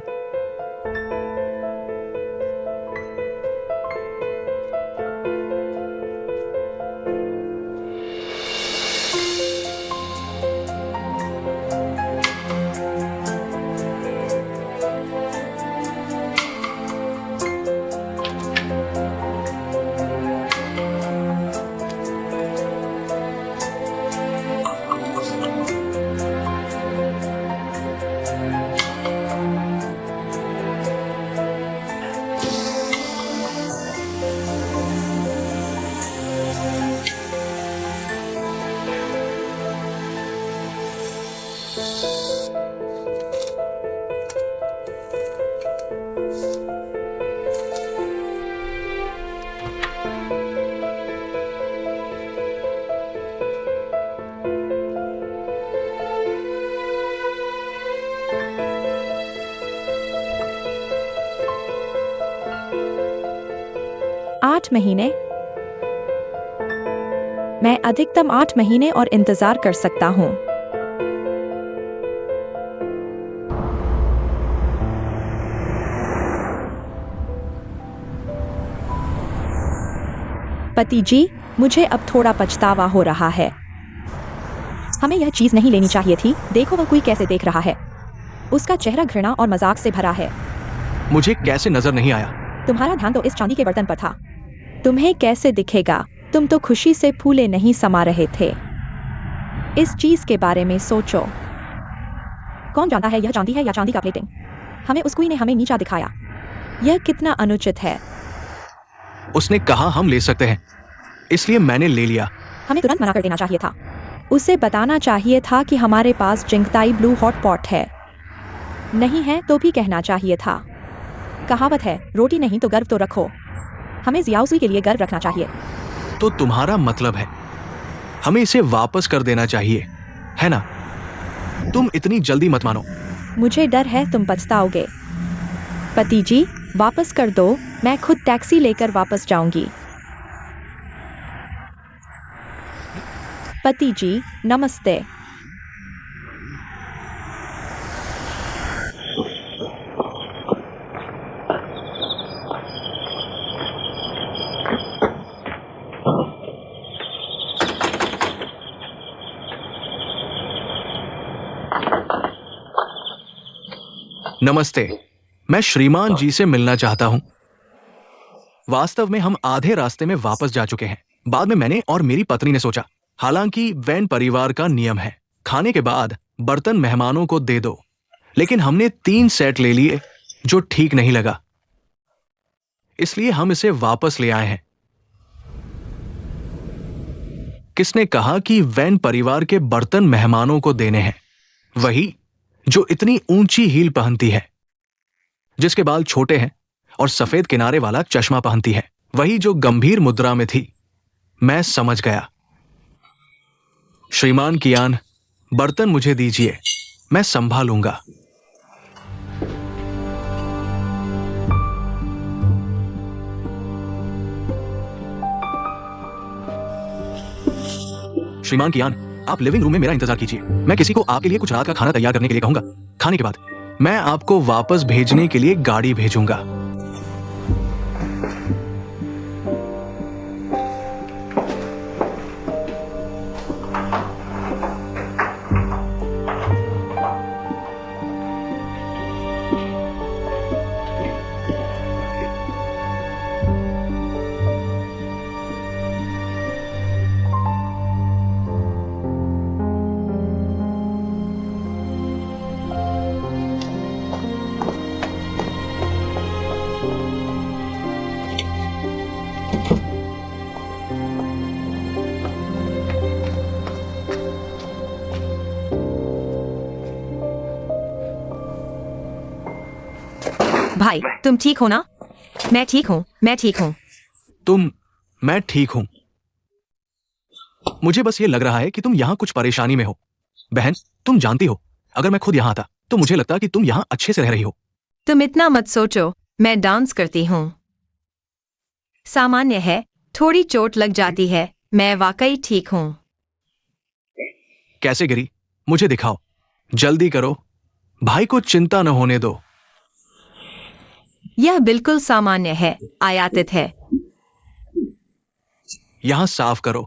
आठ महीने? मैं अधिकतम 8 महीने और इंतजार कर सकता हूं। पति जी, मुझे अब थोड़ा पछतावा हो रहा है। हमें यह चीज नहीं लेनी चाहिए थी। देखो वह कोई कैसे देख रहा है। उसका चेहरा घृणा और मजाक से भरा है। मुझे कैसे नजर नहीं आया? तुम्हारा ध्यान तो इस चांदी के बर्तन पर था। तुम्हें कैसे दिखेगा? तुम तो खुशी से फूले नहीं समा रहे थे। इस चीज के बारे में सोचो। कौन जानता है यह चांदी है या चांदी का प्लेटिंग? हमें उस क्वीन ने हमें नीचा दिखाया। यह कितना अनुचित है। उसने कहा हम ले सकते हैं, इसलिए मैंने ले लिया। हमें तुरंत मना कर देना चाहिए था। उसे बताना चाहिए था कि हमारे पास जिंगताई ब्लू हॉट पॉट है। नहीं है तो भी कहना चाहिए था। कहावत है, रोटी नहीं तो गर्व तो रखो। हमें जियाओसुई के लिए गर्व रखना चाहिए। तो तुम्हारा मतलब है हमें इसे वापस कर देना चाहिए, है ना? तुम इतनी जल्दी मत मानो। मुझे डर है तुम पछताओगे। पति जी, वापस कर दो। मैं खुद टैक्सी लेकर वापस जाऊंगी। पति जी, नमस्ते। नमस्ते, मैं श्रीमान जी से मिलना चाहता हूं। वास्तव में हम आधे रास्ते में वापस जा चुके हैं। बाद में मैंने और मेरी पत्नी ने सोचा, हालांकि वैन परिवार का नियम है, खाने के बाद बर्तन मेहमानों को दे दो, लेकिन हमने 3 सेट ले लिए जो ठीक नहीं लगा, इसलिए हम इसे वापस ले आए हैं। किसने कहा कि वैन परिवार के बर्तन मेहमानों को देने हैं? वही जो इतनी ऊंची हील पहनती है, जिसके बाल छोटे हैं और सफेद किनारे वाला चश्मा पहनती है, वही जो गंभीर मुद्रा में थी। मैं समझ गया। श्रीमान कियान, बर्तन मुझे दीजिए, मैं संभालूंगा। श्रीमान कियान, आप लिविंग रूम में मेरा इंतजार कीजिए। मैं किसी को आपके लिए कुछ रात का खाना तैयार करने के लिए कहूंगा। खाने के बाद मैं आपको वापस भेजने के लिए गाड़ी भेजूंगा। भाई, तुम ठीक हो ना? मैं ठीक हूँ, मैं ठीक हूँ। मैं ठीक हूं। मुझे बस ये लग रहा है कि तुम यहां कुछ परेशानी में हो। बहन, तुम जानती हो, अगर मैं खुद यहां आता तो मुझे लगता कि तुम यहां अच्छे से रह रही हो। तुम इतना मत सोचो, मैं डांस करती हूँ। सामान्य है, थोड़ी चोट लग जाती है, मैं वाकई ठीक हूँ। कैसे गिरी? मुझे दिखाओ, जल्दी करो। भाई को चिंता न होने दो। यह बिल्कुल सामान्य है, आयातित है। यहां साफ करो।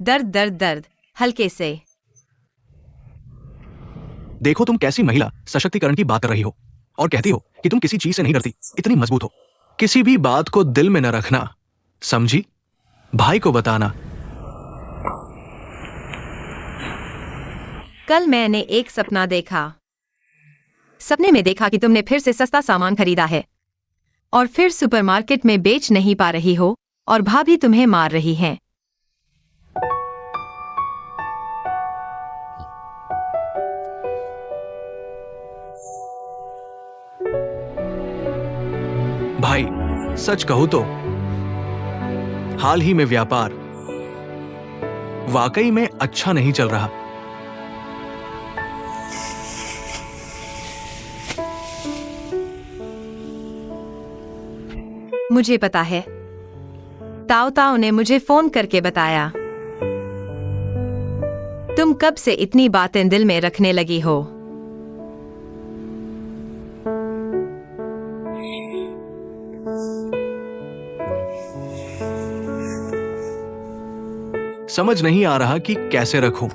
दर्द दर्द दर्द, हल्के से। देखो तुम कैसी महिला सशक्तिकरण की बात कर रही हो और कहती हो कि तुम किसी चीज से नहीं डरती, इतनी मजबूत हो। किसी भी बात को दिल में न रखना, समझी? भाई को बताना। कल मैंने एक सपना देखा। सपने में देखा कि तुमने फिर से सस्ता सामान खरीदा है और फिर सुपरमार्केट में बेच नहीं पा रही हो और भाभी तुम्हें मार रही हैं। भाई, सच कहूं तो हाल ही में व्यापार वाकई में अच्छा नहीं चल रहा। मुझे पता है, ताओ ताओ ने मुझे फोन करके बताया। तुम कब से इतनी बातें दिल में रखने लगी हो? समझ नहीं आ रहा कि कैसे रखूं।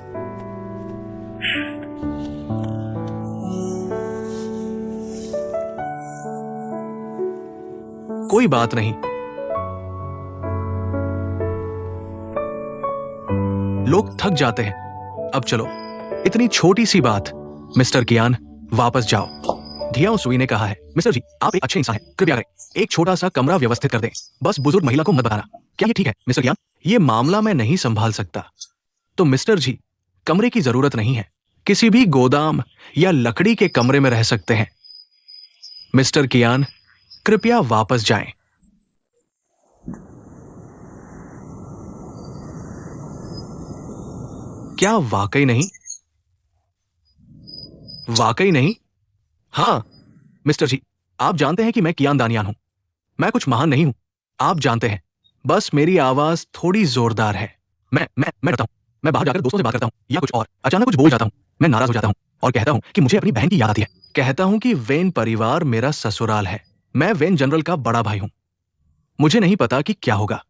कोई बात नहीं, लोग थक जाते हैं। अब चलो, इतनी छोटी सी बात। मिस्टर कियान, वापस जाओ। धियाओ सुई ने कहा है। मिस्टर जी, आप एक अच्छे इंसान हैं, कृपया करें एक छोटा सा कमरा व्यवस्थित कर दें। बस बुजुर्ग महिला को मत बताना। क्या ये ठीक है मिस्टर कियान? ये मामला मैं नहीं संभाल सकता। तो मिस्टर जी, कमरे की जरूरत नहीं है, किसी भी गोदाम या लकड़ी के कमरे में रह सकते हैं। मिस्टर कियान, कृपया वापस जाएं। क्या वाकई नहीं? वाकई नहीं? हाँ मिस्टर जी, आप जानते हैं कि मैं कियान दानियान हूं। मैं कुछ महान नहीं हूं, आप जानते हैं। बस मेरी आवाज थोड़ी जोरदार है। मैं डरता हूं। मैं बाहर जाकर दोस्तों से बात करता हूं या कुछ और, अचानक कुछ बोल जाता हूं। मैं नाराज हो जाता हूं और कहता हूं कि मुझे अपनी बहन की याद आती है। कहता हूं कि वेन परिवार मेरा ससुराल है। मैं वेन जनरल का बड़ा भाई हूं। मुझे नहीं पता कि क्या होगा।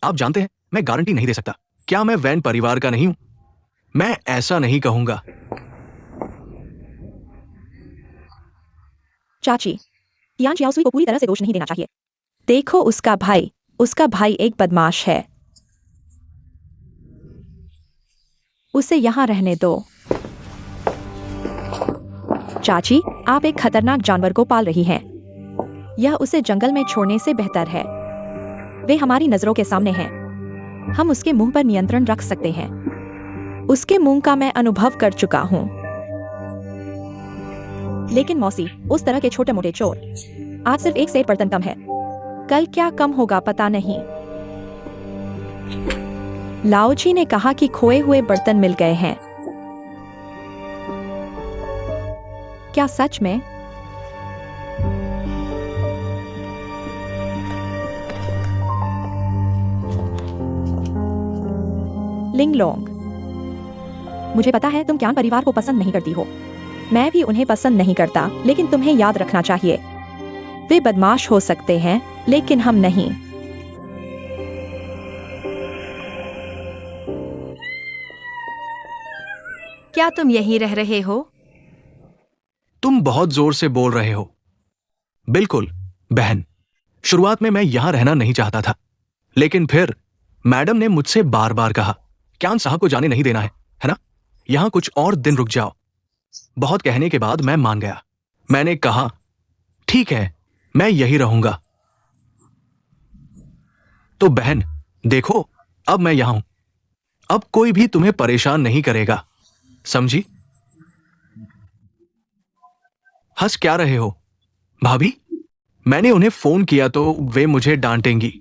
आप जानते हैं, मैं गारंटी नहीं दे सकता। क्या मैं वेन परिवार का नहीं हूं? मैं ऐसा नहीं कहूंगा। चाची, यान चियाओसुई को पूरी तरह से दोष नहीं देना चाहिए। देखो उसका भाई एक बदमाश है। उसे यहां रहने दो। चाची, आप एक खतरनाक जानवर को पाल रही हैं। यह उसे जंगल में छोड़ने से बेहतर है। वे हमारी नजरों के सामने हैं। हम उसके मुंह पर नियंत्रण रख सकते हैं। उसके मुंह का मैं अनुभव कर चुका हूं। लेकिन मौसी, उस तरह के छोटे मोटे चोर, आज सिर्फ एक सेठ बर्तन कम है। कल क्या कम होगा पता नहीं। लाओजी ने कहा कि खोए हुए बर्तन मिल गए हैं। क्या सच में? लिंगलोंग, मुझे पता है तुम क्यान परिवार को पसंद नहीं करती हो। मैं भी उन्हें पसंद नहीं करता, लेकिन तुम्हें याद रखना चाहिए, वे बदमाश हो सकते हैं, लेकिन हम नहीं। क्या तुम यहीं रह रहे हो? तुम बहुत जोर से बोल रहे हो। बिल्कुल बहन, शुरुआत में मैं यहां रहना नहीं चाहता था, लेकिन फिर मैडम ने मुझसे बार बार कहा, क्यान साहब को जाने नहीं देना है ना? यहां कुछ और दिन रुक जाओ। बहुत कहने के बाद मैं मान गया। मैंने कहा, ठीक है, मैं यही रहूंगा। तो बहन, देखो, अब मैं यहां हूं। अब कोई भी तुम्हें परेशान नहीं करेगा, समझी? हंस क्या रहे हो भाभी? मैंने उन्हें फोन किया तो वे मुझे डांटेंगी।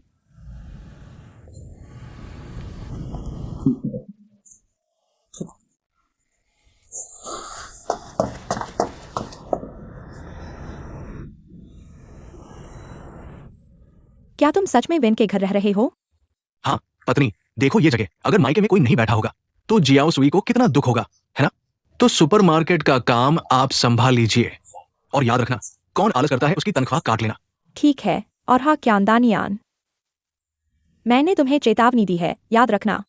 क्या तुम सच में वेन के घर रह रहे हो? हाँ पत्नी, देखो ये जगह, अगर मायके में कोई नहीं बैठा होगा तो जियाओ सुई को कितना दुख होगा, है ना? तो सुपरमार्केट का काम आप संभाल लीजिए, और याद रखना, कौन आलस करता है उसकी तनख्वाह काट लेना। ठीक है। और हाँ क्यांदानियान, मैंने तुम्हें चेतावनी दी है, याद रखना।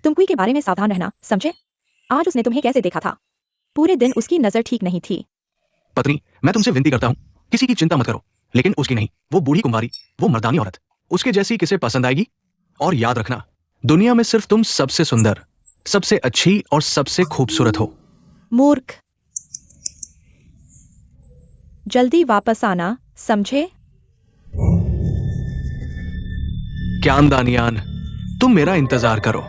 तुम कुई के बारे में सावधान रहना, समझे? आज उसने तुम्हें कैसे देखा था? पूरे दिन उसकी नजर ठीक नहीं थी। पत्नी, मैं तुमसे विनती करता हूं, किसी की चिंता मत करो, लेकिन उसकी नहीं। वो बूढ़ी कुंवारी, वो मर्दानी औरत, उसके जैसी किसे पसंद आएगी? और याद रखना, दुनिया में सिर्फ तुम सबसे सुंदर, सबसे अच्छी और सबसे खूबसूरत हो। मूर्ख, जल्दी वापस आना, समझे? क्यांदानियान, तुम मेरा इंतजार करो।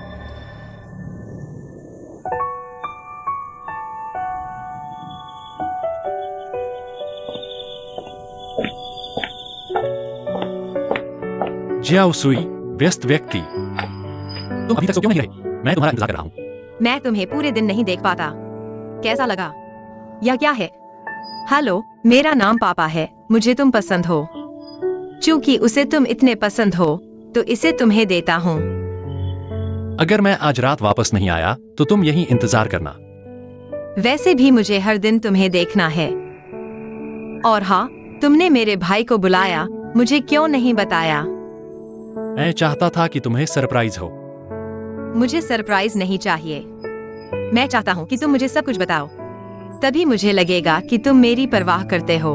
जियाओ सुई, व्यस्त व्यक्ति। तुम अभी तक सो क्यों नहीं रहे? मैं तुम्हारा इंतजार कर रहा हूं। मैं तुम्हें पूरे दिन नहीं देख पाता। कैसा लगा? यह क्या है? हेलो, मेरा नाम पापा है। मुझे तुम पसंद हो। चूंकि उसे तुम इतने पसंद हो, तो इसे तुम्हें देता हूँ। अगर मैं आज रात वापस नहीं आया तो तुम यहीं इंतजार करना। वैसे भी मुझे हर दिन तुम्हें देखना है। और हाँ, तुमने मेरे भाई को बुलाया, मुझे क्यों नहीं बताया? मैं चाहता था कि तुम्हें सरप्राइज हो। मुझे सरप्राइज नहीं चाहिए। मैं चाहता हूँ कि तुम मुझे सब कुछ बताओ, तभी मुझे लगेगा कि तुम मेरी परवाह करते हो।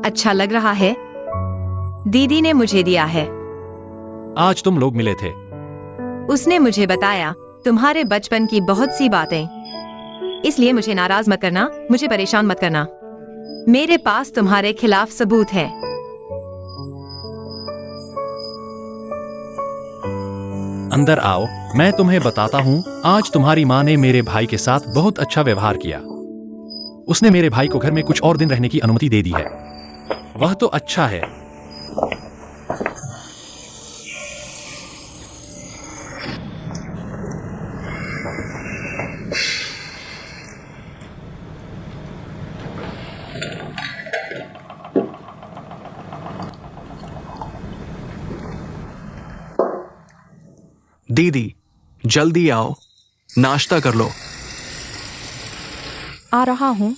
अच्छा लग रहा है? दीदी ने मुझे दिया है। आज तुम लोग मिले थे। उसने मुझे बताया तुम्हारे बचपन की बहुत सी बातें। इसलिए मुझे नाराज मत करना, मुझे परेशान मत करना। मेरे पास तुम्हारे खिलाफ सबूत है। अंदर आओ, मैं तुम्हें बताता हूँ। आज तुम्हारी माँ ने मेरे भाई के साथ बहुत अच्छा व्यवहार किया। उसने मेरे भाई को घर में कुछ और दिन रहने की अनुमति दे दी है। वह तो अच्छा है। दीदी, जल्दी आओ, नाश्ता कर लो। आ रहा हूँ।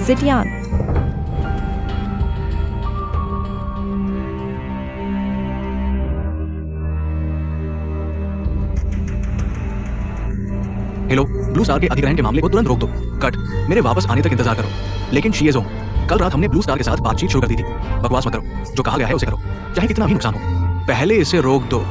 जिटियान, हेलो, ब्लू स्टार के अधिग्रहण के मामले को तुरंत रोक दो। कट। मेरे वापस आने तक इंतजार करो। लेकिन शीएजोंग, कल रात हमने ब्लू स्टार के साथ बातचीत शुरू कर दी थी। बकवास मत करो। जो कहा गया है उसे करो, चाहे कितना भी नुकसान हो। पहले इसे रोक दो।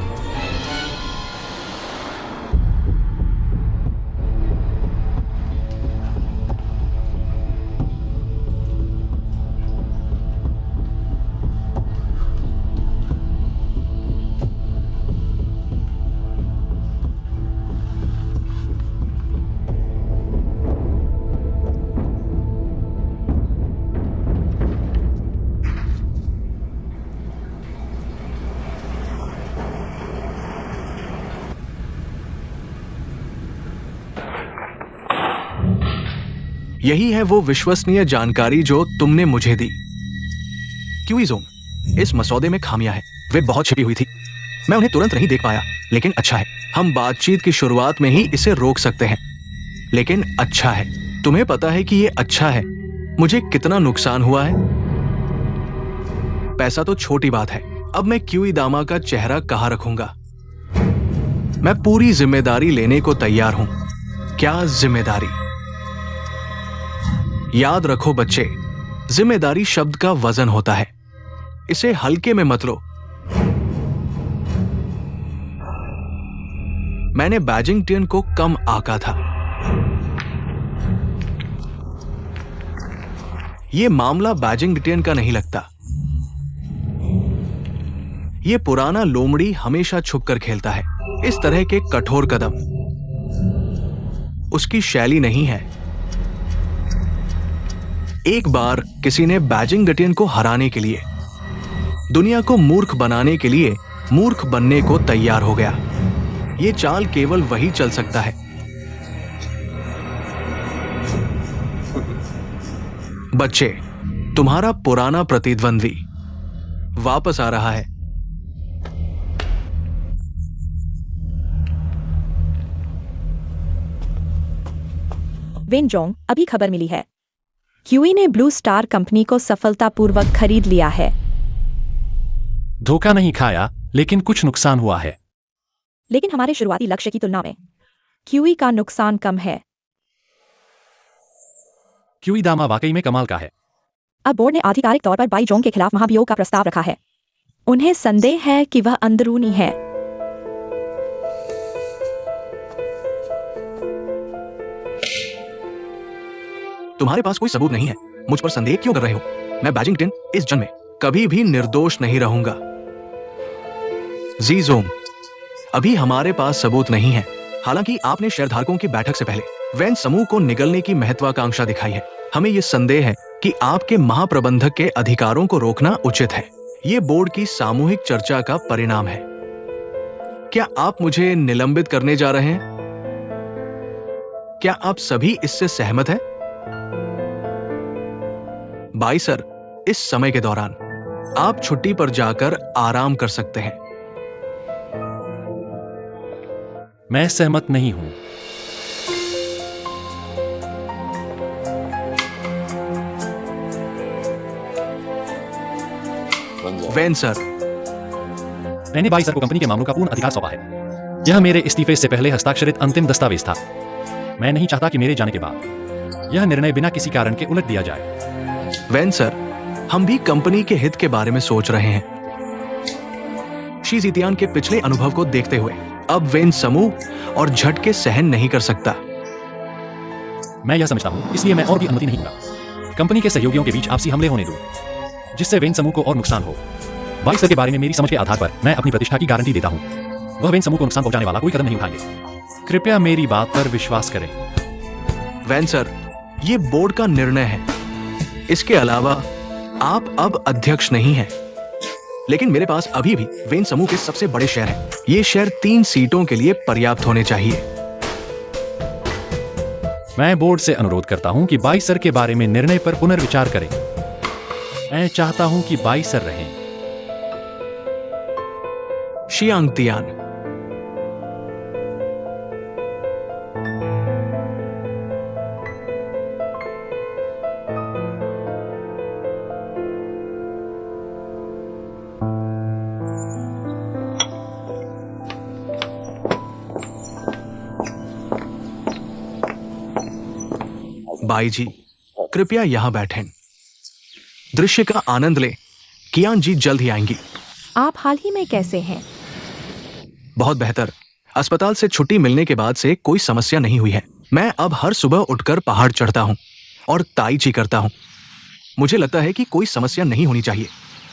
यही है वो विश्वसनीय जानकारी जो तुमने मुझे दी। क्यूईजोंग, इस मसौदे में खामियां हैं। वे बहुत छिपी हुई थी। मैं उन्हें तुरंत नहीं देख पाया, लेकिन अच्छा है। हम बातचीत की शुरुआत में ही इसे रोक सकते हैं। लेकिन अच्छा है। तुम्हें पता है कि ये अच्छा है। मुझे कितना नुकसान हुआ है? पैसा तो छोटी बात है। अब मैं क्यूईदामा का चेहरा कहां रखूंगा? मैं पूरी जिम्मेदारी लेने को तैयार हूं। क्या जिम्मेदारी? याद रखो बच्चे, जिम्मेदारी शब्द का वजन होता है। इसे हल्के में मत लो। मैंने बैजिंगटन को कम आंका था। यह मामला बैजिंगटन का नहीं लगता। यह पुराना लोमड़ी हमेशा छुपकर खेलता है। इस तरह के कठोर कदम उसकी शैली नहीं है। एक बार किसी ने बैजिंगटन को हराने के लिए, दुनिया को मूर्ख बनाने के लिए मूर्ख बनने को तैयार हो गया। यह चाल केवल वही चल सकता है। बच्चे, तुम्हारा पुराना प्रतिद्वंद्वी वापस आ रहा है। वेनजोंग, अभी खबर मिली है। क्यूई ने ब्लू स्टार कंपनी को सफलतापूर्वक खरीद लिया है। धोखा नहीं खाया, लेकिन कुछ नुकसान हुआ है। लेकिन हमारे शुरुआती लक्ष्य की तुलना में क्यूई का नुकसान कम है। क्यूईदामा वाकई में कमाल का है। अब बोर्ड ने आधिकारिक तौर पर बाईजोंग के खिलाफ महाभियोग का प्रस्ताव रखा है। उन्हें संदेह है कि वह अंदरूनी है। तुम्हारे पास कोई सबूत नहीं है। मुझ पर संदेह क्यों कर रहे हो? मैं बैजिंगटन इस जन्म में कभी भी निर्दोष नहीं रहूंगा। जीजोंग, अभी हमारे पास सबूत नहीं है। हालांकि आपने शेयरधारकों की बैठक से पहले वैन समूह को निगलने की महत्वाकांक्षा दिखाई है। हमें यह संदेह है कि आपके महाप्रबंधक के अधिकारों को रोकना उचित है। यह बोर्ड की सामूहिक चर्चा का परिणाम है। क्या आप मुझे निलंबित करने जा रहे हैं? क्या आप सभी इससे सहमत हैं? बाई सर, इस समय के दौरान आप छुट्टी पर जाकर आराम कर सकते हैं। मैं सहमत नहीं हूं। वैन सर, मैंने बाई सर को कंपनी के मामलों का पूर्ण अधिकार सौंपा है। यह मेरे इस्तीफे से पहले हस्ताक्षरित अंतिम दस्तावेज था। मैं नहीं चाहता कि मेरे जाने के बाद यह निर्णय बिना किसी कारण के उलट दिया जाए। वैन सर, हम भी कंपनी के हित के बारे में सोच रहे हैं। शी ज़ितियान के पिछले अनुभव को देखते हुए अब वेन समूह और झटके सहन नहीं कर सकता। मैं यह समझता हूँ, इसलिए मैं और भी अनुमति नहीं दूंगा कंपनी के सहयोगियों के बीच आपसी हमले होने दूं, जिससे वेन समूह को और नुकसान हो। बाई सर के बारे में मेरी समझ के आधार पर मैं अपनी प्रतिष्ठा की गारंटी देता हूँ, वह वेन समूह को नुकसान पहुंचाने वाला कोई कदम नहीं उठाएंगे। कृपया मेरी बात पर विश्वास करें। वैन सर, ये बोर्ड का निर्णय है। इसके अलावा आप अब अध्यक्ष नहीं हैं। लेकिन मेरे पास अभी भी वेन समूह के सबसे बड़े शेयर हैं। ये शेयर 3 सीटों के लिए पर्याप्त होने चाहिए। मैं बोर्ड से अनुरोध करता हूं कि बाई सर के बारे में निर्णय पर पुनर्विचार करें। मैं चाहता हूं कि बाई सर रहें। Xiang Tian. बाई जी, कृपया यहां बैठें। दृश्य का आनंद ले। कियान जी जल्द ही आएंगी। आप हाल ही में कैसे हैं? बहुत बेहतर। अस्पताल से छुट्टी मिलने के बाद से कोई समस्या नहीं हुई है। मैं अब हर सुबह उठकर पहाड़ चढ़ता हूं और ताई ची करता हूं। मुझे लगता है कि कोई समस्या नहीं होनी चाहिए।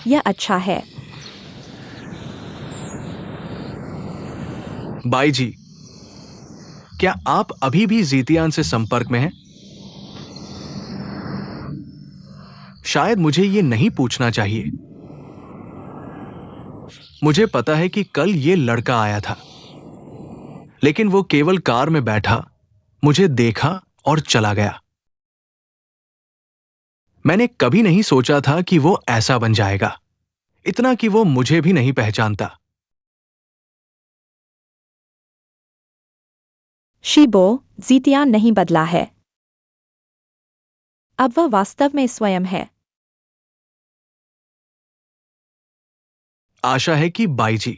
यह अच्छा है। बाई जी, क्या आप अभी भी ज़ितियान से संपर्क में हैं? शायद मुझे ये नहीं पूछना चाहिए। मुझे पता है कि कल ये लड़का आया था, लेकिन वो केवल कार में बैठा, मुझे देखा और चला गया। मैंने कभी नहीं सोचा था कि वो ऐसा बन जाएगा, इतना कि वो मुझे भी नहीं पहचानता। शिबो, ज़ितियान नहीं बदला है। अब वह वास्तव में स्वयं है। आशा है कि बाई जी,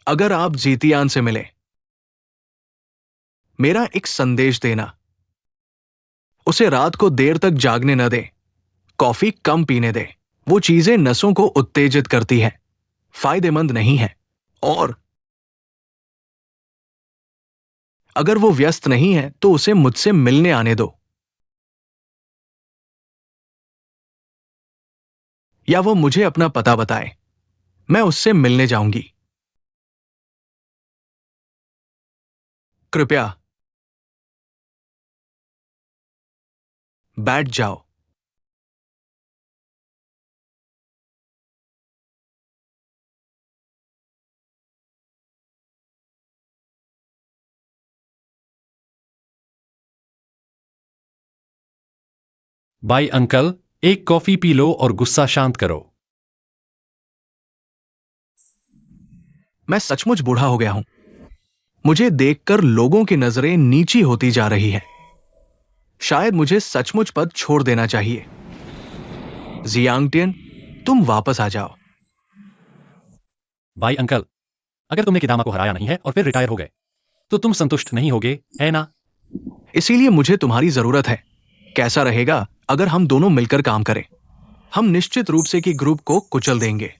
अगर आप ज़ितियान से मिले, मेरा एक संदेश देना। उसे रात को देर तक जागने न दे, कॉफी कम पीने दे। वो चीजें नसों को उत्तेजित करती हैं, फायदेमंद नहीं है। और अगर वो व्यस्त नहीं है तो उसे मुझसे मिलने आने दो, या वो मुझे अपना पता बताए, मैं उससे मिलने जाऊंगी। कृपया बैठ जाओ। बाई अंकल, एक कॉफी पी लो और गुस्सा शांत करो। मैं सचमुच बूढ़ा हो गया हूं। मुझे देखकर लोगों की नजरें नीची होती जा रही है। शायद मुझे सचमुच पद छोड़ देना चाहिए। जियांगटियन, तुम वापस आ जाओ। बाई अंकल, अगर तुमने किदामा को हराया नहीं है और फिर रिटायर हो गए, तो तुम संतुष्ट नहीं होगे, है ना? इसीलिए मुझे तुम्हारी जरूरत है। कैसा रहेगा अगर हम दोनों मिलकर काम करें? हम निश्चित रूप से कि ग्रुप को कुचल देंगे।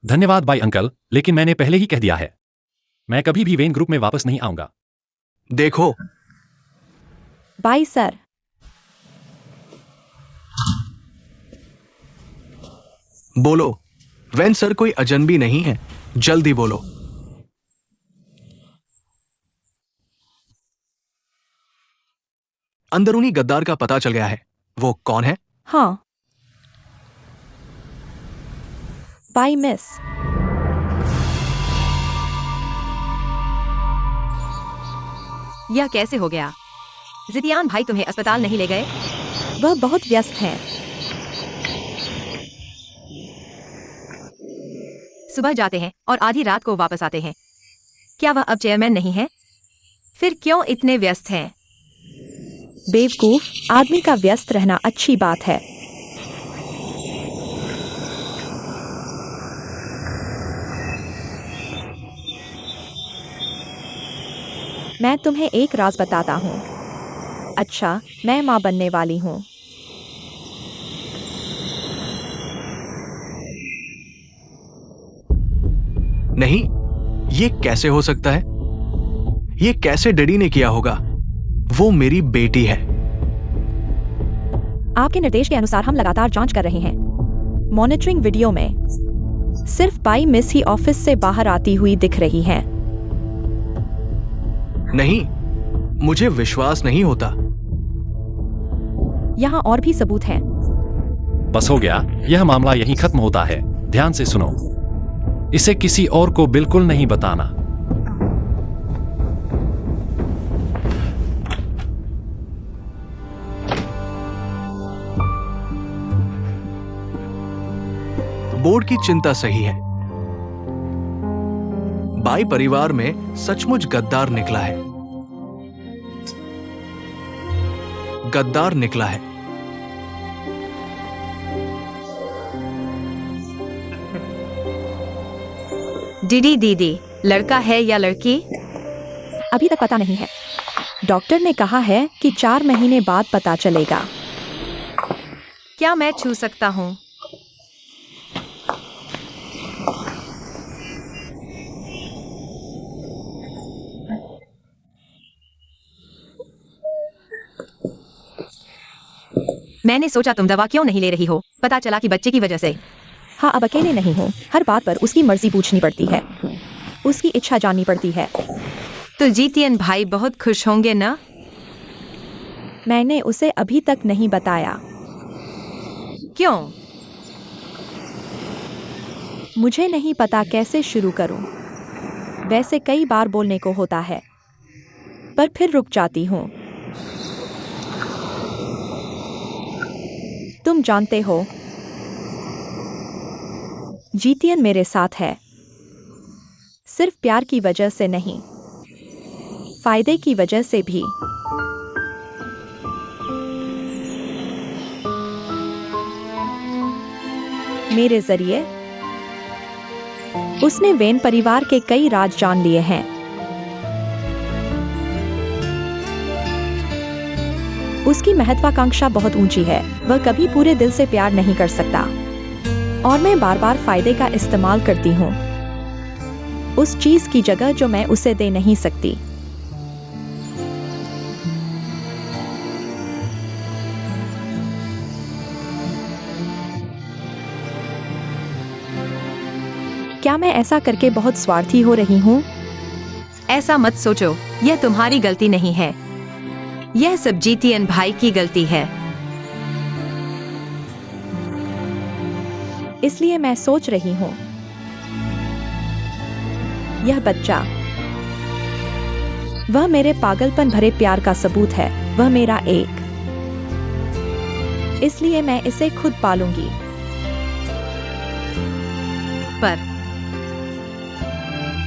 धन्यवाद बाई अंकल, लेकिन मैंने पहले ही कह दिया है, मैं कभी भी वेन ग्रुप में वापस नहीं आऊंगा। देखो, बाई सर, बोलो। वैन सर कोई अजनबी नहीं है, जल्दी बोलो। अंदरूनी गद्दार का पता चल गया है। वो कौन है? हाँ। बाई मिस, यह कैसे हो गया? ज़ितियान भाई तुम्हें अस्पताल नहीं ले गए? वह बहुत व्यस्त हैं। सुबह जाते हैं और आधी रात को वापस आते हैं। क्या वह अब चेयरमैन नहीं है? फिर क्यों इतने व्यस्त हैं? बेवकूफ, आदमी का व्यस्त रहना अच्छी बात है। मैं तुम्हें एक राज बताता हूँ। अच्छा, मैं माँ बनने वाली हूँ। नहीं, ये कैसे हो सकता है? ये कैसे डैडी ने किया होगा? वो मेरी बेटी है। आपके निर्देश के अनुसार हम लगातार जांच कर रहे हैं। मॉनिटरिंग वीडियो में सिर्फ बाई मिस ही ऑफिस से बाहर आती हुई दिख रही हैं। नहीं, मुझे विश्वास नहीं होता। यहाँ और भी सबूत हैं। बस हो गया, यह मामला यहीं खत्म होता है। ध्यान से सुनो, इसे किसी और को बिल्कुल नहीं बताना। बोर्ड की चिंता सही है। बाई परिवार में सचमुच गद्दार निकला है। गद्दार निकला है। दीदी दीदी, लड़का है या लड़की? अभी तक पता नहीं है। डॉक्टर ने कहा है कि 4 महीने बाद पता चलेगा। क्या मैं छू सकता हूँ? मैंने सोचा तुम दवा क्यों नहीं ले रही हो। पता चला कि बच्चे की वजह से। हाँ, अब अकेले नहीं हूँ। हर बात पर उसकी मर्जी पूछनी पड़ती है, उसकी इच्छा जाननी पड़ती है। तो जीतियन भाई बहुत खुश होंगे ना? मैंने उसे अभी तक नहीं बताया। क्यों? मुझे नहीं पता कैसे शुरू करूं। वैसे कई बार बोलने को होता है, पर फिर रुक जाती हूं। तुम जानते हो, जीतियन मेरे साथ है, सिर्फ प्यार की वजह से नहीं, फायदे की वजह से भी। मेरे जरिए उसने वेन परिवार के कई राज जान लिए हैं। उसकी महत्वाकांक्षा बहुत ऊंची है। वह कभी पूरे दिल से प्यार नहीं कर सकता, और मैं बार बार फायदे का इस्तेमाल करती हूँ, उस चीज की जगह जो मैं उसे दे नहीं सकती। क्या मैं ऐसा करके बहुत स्वार्थी हो रही हूँ? ऐसा मत सोचो, यह तुम्हारी गलती नहीं है। यह सब जीतियन भाई की गलती है। इसलिए मैं सोच रही हूँ, यह बच्चा, वह मेरे पागलपन भरे प्यार का सबूत है। वह मेरा एक, इसलिए मैं इसे खुद पालूंगी। पर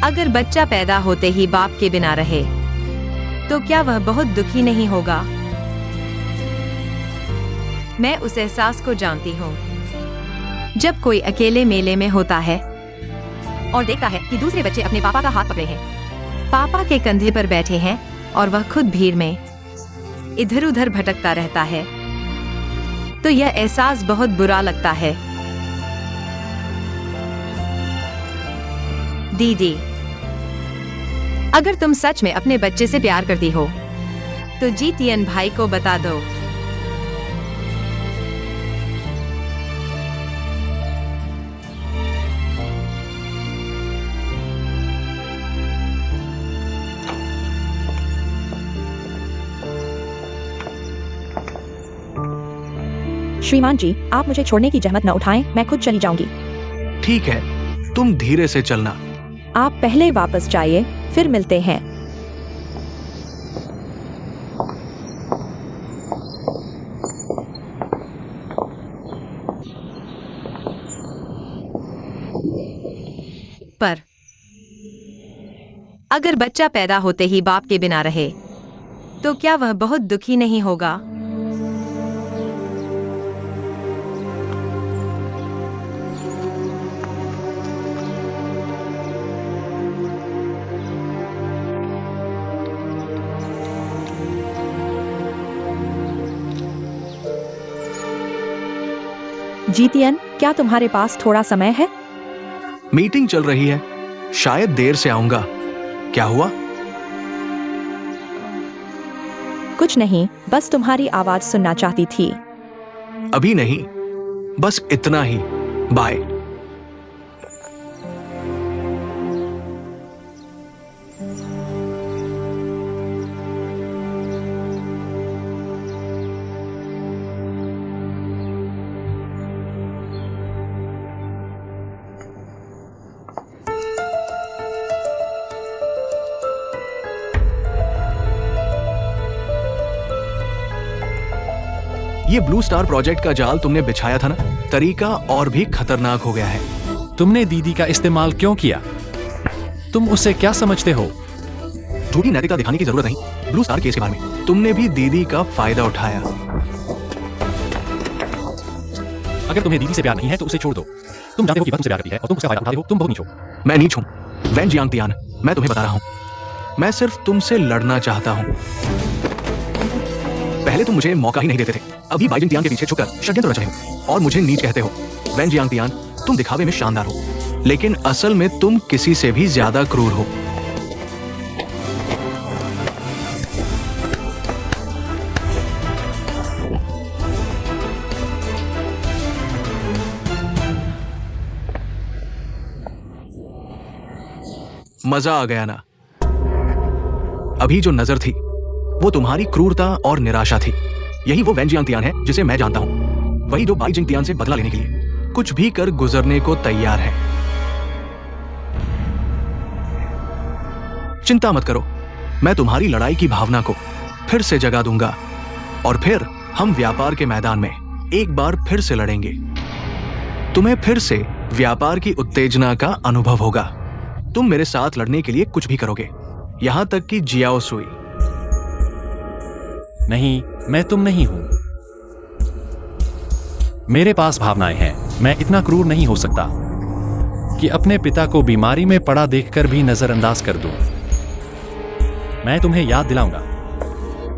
अगर बच्चा पैदा होते ही बाप के बिना रहे, तो क्या वह बहुत दुखी नहीं होगा? मैं उस एहसास को जानती हूँ। जब कोई अकेले मेले में होता है और देखता है कि दूसरे बच्चे अपने पापा का हाथ पकड़े हैं, पापा के कंधे पर बैठे हैं, और वह खुद भीड़ में इधर उधर भटकता रहता है, तो यह एहसास बहुत बुरा लगता है। दीदी, अगर तुम सच में अपने बच्चे से प्यार करती हो, तो जीतियन भाई को बता दो। श्रीमान जी, आप मुझे छोड़ने की जहमत न उठाएं, मैं खुद चली जाऊंगी। ठीक है, तुम धीरे से चलना। आप पहले वापस जाइए, फिर मिलते हैं। पर अगर बच्चा पैदा होते ही बाप के बिना रहे, तो क्या वह बहुत दुखी नहीं होगा? जीतियन, क्या तुम्हारे पास थोड़ा समय है? मीटिंग चल रही है, शायद देर से आऊंगा। क्या हुआ? कुछ नहीं, बस तुम्हारी आवाज सुनना चाहती थी। अभी नहीं, बस इतना ही। बाय। ये ब्लू स्टार प्रोजेक्ट का जाल तुमने बिछाया था ना, तरीका और भी खतरनाक हो गया है। तुमने दीदी का इस्तेमाल क्यों किया? तुम उसे क्या समझते हो? झूठी नैतिकता दिखाने की जरूरत नहीं। ब्लू स्टार केस के बारे में तुमने भी दीदी का फायदा उठाया। अगर तुम्हें दीदी से प्यार नहीं है तो उसे छोड़ दो। तुम जानते हो कि वह तुमसे प्यार करती है और तुम उसका फायदा उठाते हो। तुम बहुत नीच हो। मैं नीच हूं। वैन जियांग तियान, मैं तुम्हें बता रहा हूं, मैं सिर्फ तुमसे लड़ना चाहता हूं। पहले तुम मुझे मौका ही नहीं देते थे, अभी बाइजिंग तियान के पीछे छुपकर षड्यंत्र रच रहे हो और मुझे नीच कहते हो। वैन जियांग तियान, तुम दिखावे में शानदार हो, लेकिन असल में तुम किसी से भी ज्यादा क्रूर हो। मजा आ गया ना? अभी जो नजर थी वो तुम्हारी क्रूरता और निराशा थी। यही वो वैन जियांग तियान है जिसे मैं जानता हूं, वही जो बाइजिंग तियान से बदला लेने के लिए कुछ भी कर गुजरने को तैयार है। चिंता मत करो, मैं तुम्हारी लड़ाई की भावना को फिर से जगा दूंगा और फिर हम व्यापार के मैदान में एक बार फिर से लड़ेंगे। तुम्हें फिर से व्यापार की उत्तेजना का अनुभव होगा। तुम मेरे साथ लड़ने के लिए कुछ भी करोगे, यहां तक कि जियाओ सुई। नहीं, मैं तुम नहीं हूं। मेरे पास भावनाएं हैं। मैं इतना क्रूर नहीं हो सकता कि अपने पिता को बीमारी में पड़ा देखकर भी नजरअंदाज कर दूं। मैं तुम्हें याद दिलाऊंगा,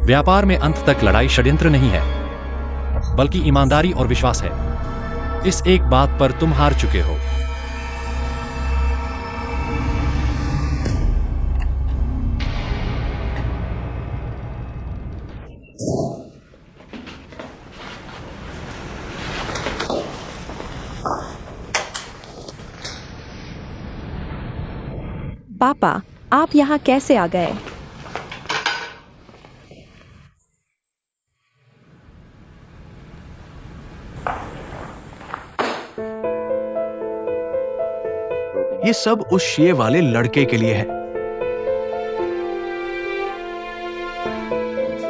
व्यापार में अंत तक लड़ाई षड्यंत्र नहीं है, बल्कि ईमानदारी और विश्वास है। इस एक बात पर तुम हार चुके हो। पापा, आप यहाँ कैसे आ गए? ये सब उस शिये वाले लड़के के लिए है।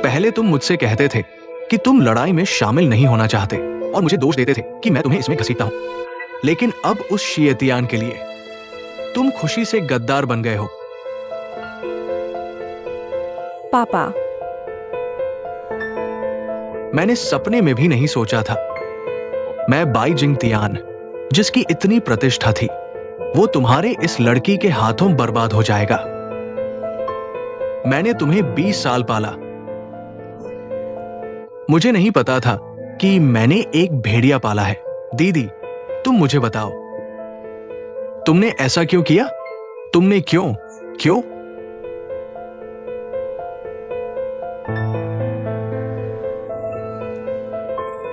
पहले तुम मुझसे कहते थे कि तुम लड़ाई में शामिल नहीं होना चाहते और मुझे दोष देते थे कि मैं तुम्हें इसमें घसीटता हूं, लेकिन अब उस शियतियान के लिए तुम खुशी से गद्दार बन गए हो। पापा, मैंने सपने में भी नहीं सोचा था मैं बाइजिंग तियान, जिसकी इतनी प्रतिष्ठा थी, वो तुम्हारे इस लड़की के हाथों बर्बाद हो जाएगा। मैंने तुम्हें 20 साल पाला। मुझे नहीं पता था कि मैंने एक भेड़िया पाला है। दीदी, तुम मुझे बताओ, तुमने ऐसा क्यों किया? तुमने क्यों क्यों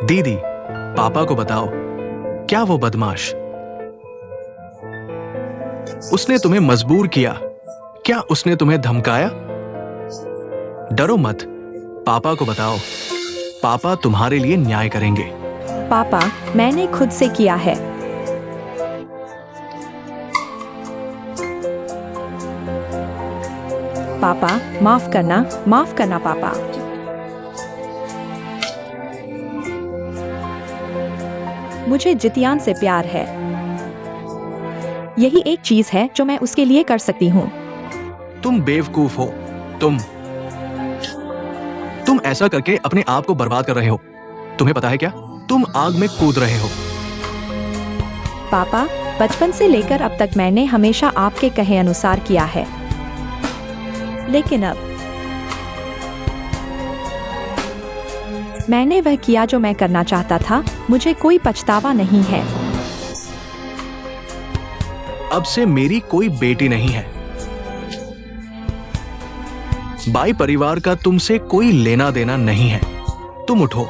दीदी, पापा को बताओ, क्या वो बदमाश उसने तुम्हें मजबूर किया? क्या उसने तुम्हें धमकाया? डरो मत, पापा को बताओ, पापा तुम्हारे लिए न्याय करेंगे। पापा, मैंने खुद से किया है। पापा, माफ करना पापा। मुझे जितियान से प्यार है। यही एक चीज है जो मैं उसके लिए कर सकती हूँ। तुम बेवकूफ हो। तुम ऐसा करके अपने आप को बर्बाद कर रहे हो। तुम्हें पता है क्या? तुम आग में कूद रहे हो। पापा, बचपन से लेकर अब तक मैंने हमेशा आपके कहे अनुसार किया है, लेकिन अब मैंने वह किया जो मैं करना चाहता था, मुझे कोई पछतावा नहीं है। अब से मेरी कोई बेटी नहीं है। बाई परिवार का तुमसे कोई लेना देना नहीं है। तुम उठो।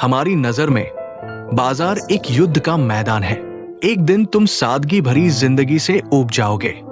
हमारी नजर में बाजार एक युद्ध का मैदान है। एक दिन तुम सादगी भरी जिंदगी से ऊब जाओगे।